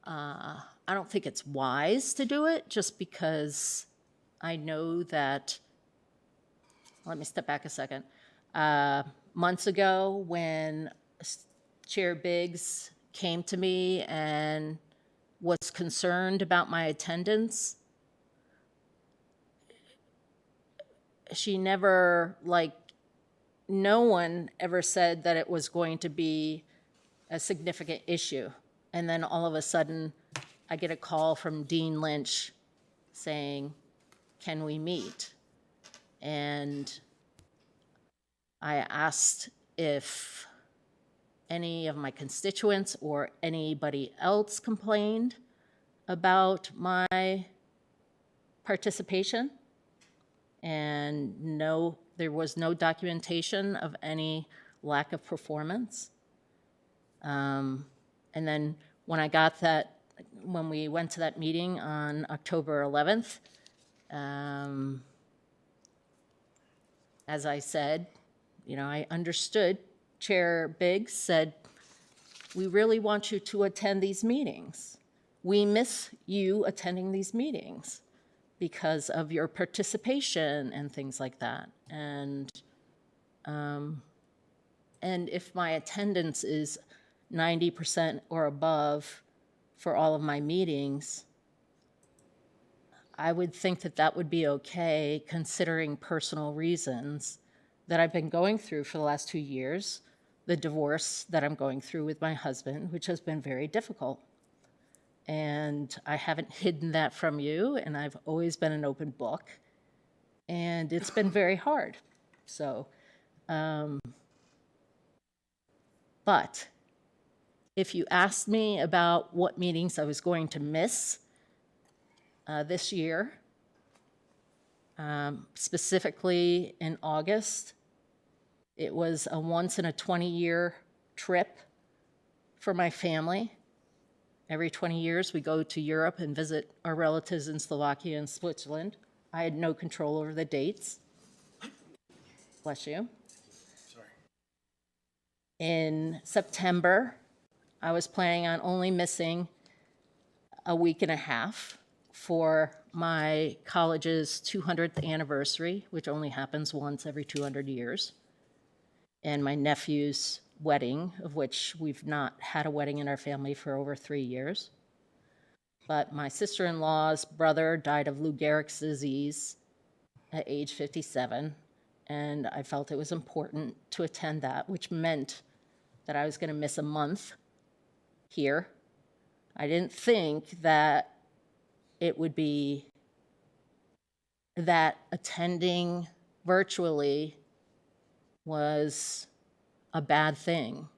I don't think it's wise to do it just because I know that, let me step back a second. Months ago when Chair Biggs came to me and was concerned about my attendance, she never, no one ever said that it was going to be a significant issue. And then all of a sudden, I get a call from Dean Lynch saying, can we meet? And I asked if any of my constituents or anybody else complained about my participation. And no, there was no documentation of any lack of performance. And then when I got that, when we went to that meeting on October 11th. As I said, I understood Chair Biggs said, we really want you to attend these meetings. We miss you attending these meetings because of your participation and things like that. And if my attendance is 90% or above for all of my meetings, I would think that that would be okay, considering personal reasons that I've been going through for the last 2 years, the divorce that I'm going through with my husband, which has been very difficult. And I haven't hidden that from you, and I've always been an open book, and it's been very hard. So, but if you asked me about what meetings I was going to miss this year, specifically in August, it was a once in a 20-year trip for my family. Every 20 years, we go to Europe and visit our relatives in Slovakia and Switzerland. I had no control over the dates. Bless you. Sorry. In September, I was planning on only missing a week and a half for my college's 200th anniversary, which only happens once every 200 years, and my nephew's wedding, of which we've not had a wedding in our family for over 3 years. But my sister-in-law's brother died of Lou Gehrig's disease at age 57, and I felt it was important to attend that, which meant that I was going to miss a month here. I didn't think that it would be that attending virtually was a bad thing.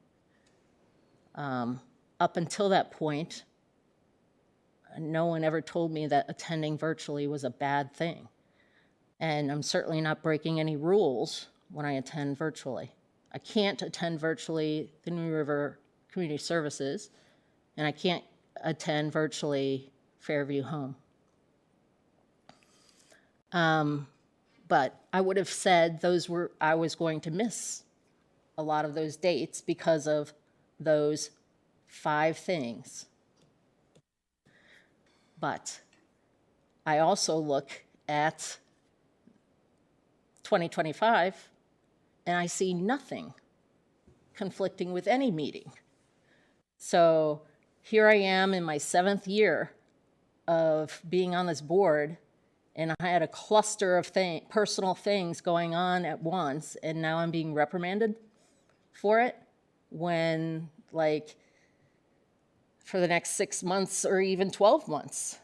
Up until that point, no one ever told me that attending virtually was a bad thing. And I'm certainly not breaking any rules when I attend virtually. I can't attend virtually the New River Community Services, and I can't attend virtually Fairview Home. But I would have said I was going to miss a lot of those dates because of those 5 things. But I also look at 2025 and I see nothing conflicting with any meeting. So here I am in my 7th year of being on this board, and I had a cluster of personal things going on at once, and now I'm being reprimanded for it when, for the next 6 months or even 12 months,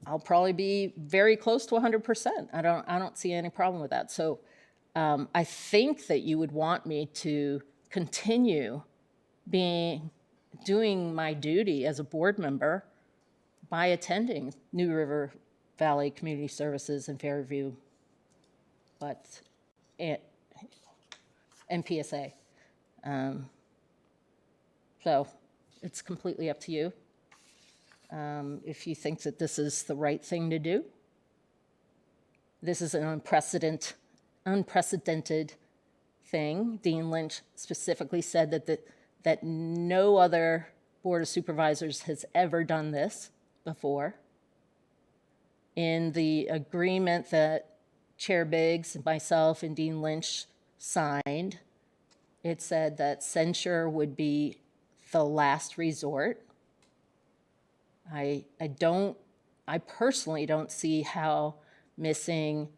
I'll probably be very close to 100%. I don't see any problem with that. So I think that you would want me to continue doing my duty as a board member by attending New River Valley Community Services and Fairview, and PSA. So it's completely up to you. If you think that this is the right thing to do. This is an unprecedented thing. Dean Lynch specifically said that no other Board of Supervisors has ever done this before. In the agreement that Chair Biggs, myself, and Dean Lynch signed, it said that censure would be the last resort. I personally don't see how missing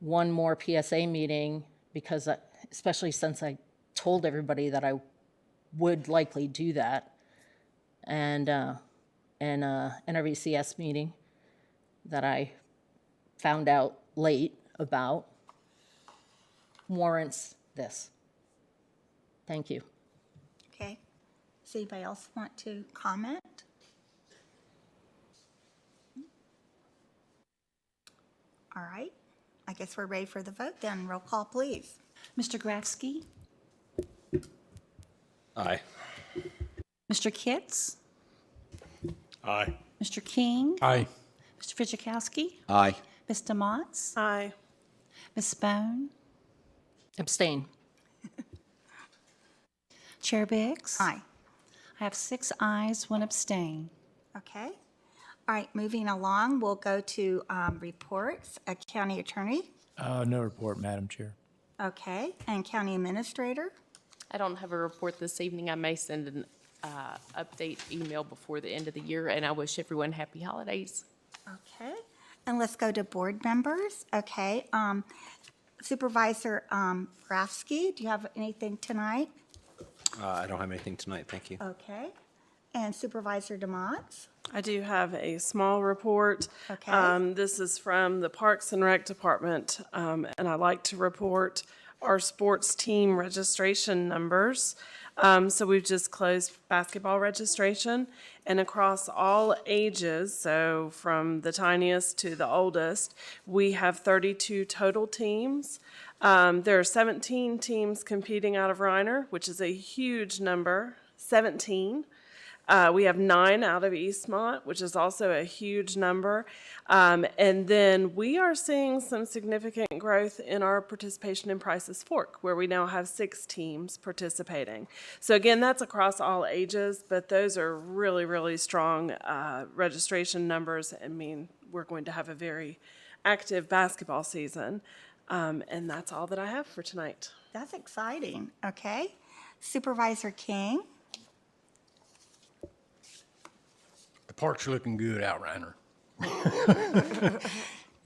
one more PSA meeting, because especially since I told everybody that I would likely do that, and NRVCS meeting that I found out late about, warrants this. Thank you. Okay. Does anybody else want to comment? All right. I guess we're ready for the vote then. Roll call, please. Mr. Grafsky? Aye. Mr. Kitts? Aye. Mr. King? Aye. Mr. Fitchukowski? Aye. Ms. Demotz? Aye. Ms. Bone? Abstain. Chair Biggs? Aye. I have 6 ayes, 1 abstain. Okay. All right, moving along, we'll go to reports. County Attorney, No report, Madam Chair. okay, and County Administrator. I don't have a report this evening. I may send an update email before the end of the year, and I wish everyone happy holidays. Okay, and let's go to board members. Okay, Supervisor Grafsky, do you have anything tonight? I don't have anything tonight, thank you. Okay, and Supervisor Demotz? I do have a small report. Okay. This is from the Parks and Rec Department, and I like to report our sports team registration numbers. So we've just closed basketball registration, and across all ages, so from the tiniest to the oldest, we have 32 total teams. There are 17 teams competing out of Reiner, which is a huge number, 17. We have 9 out of Eastmont, which is also a huge number. And then we are seeing some significant growth in our participation in Price's Fork, where we now have 6 teams participating. So again, that's across all ages, but those are really, really strong registration numbers. I mean, we're going to have a very active basketball season. And that's all that I have for tonight. That's exciting, okay. Supervisor King? The park's looking good out, Reiner.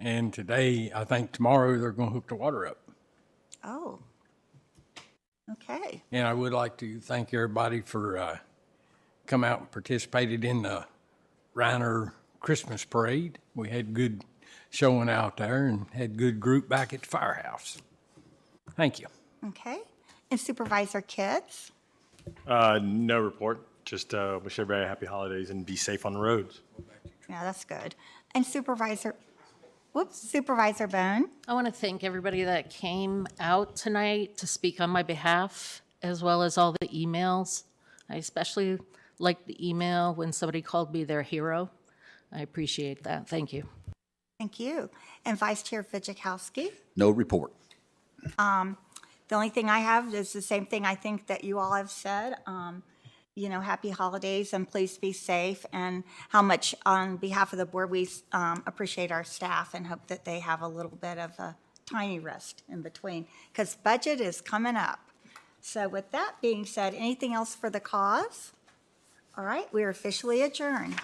And today, I think tomorrow, they're going to hook the water up. Oh, okay. And I would like to thank everybody for come out and participated in the Reiner Christmas Parade. We had good showing out there and had good group back at the firehouse. Thank you. Okay, and Supervisor Kitts? No report. Just wish everybody a happy holidays and be safe on the roads. Yeah, that's good. And Supervisor Bone? I want to thank everybody that came out tonight to speak on my behalf, as well as all the emails. I especially liked the email when somebody called me their hero. I appreciate that. Thank you. Thank you. And Vice Chair Fitchukowski? No report. The only thing I have is the same thing I think that you all have said. You know, happy holidays and please be safe, and how much on behalf of the board we appreciate our staff and hope that they have a little bit of a tiny rest in between, because budget is coming up. So with that being said, anything else for the cause? All right, we are officially adjourned.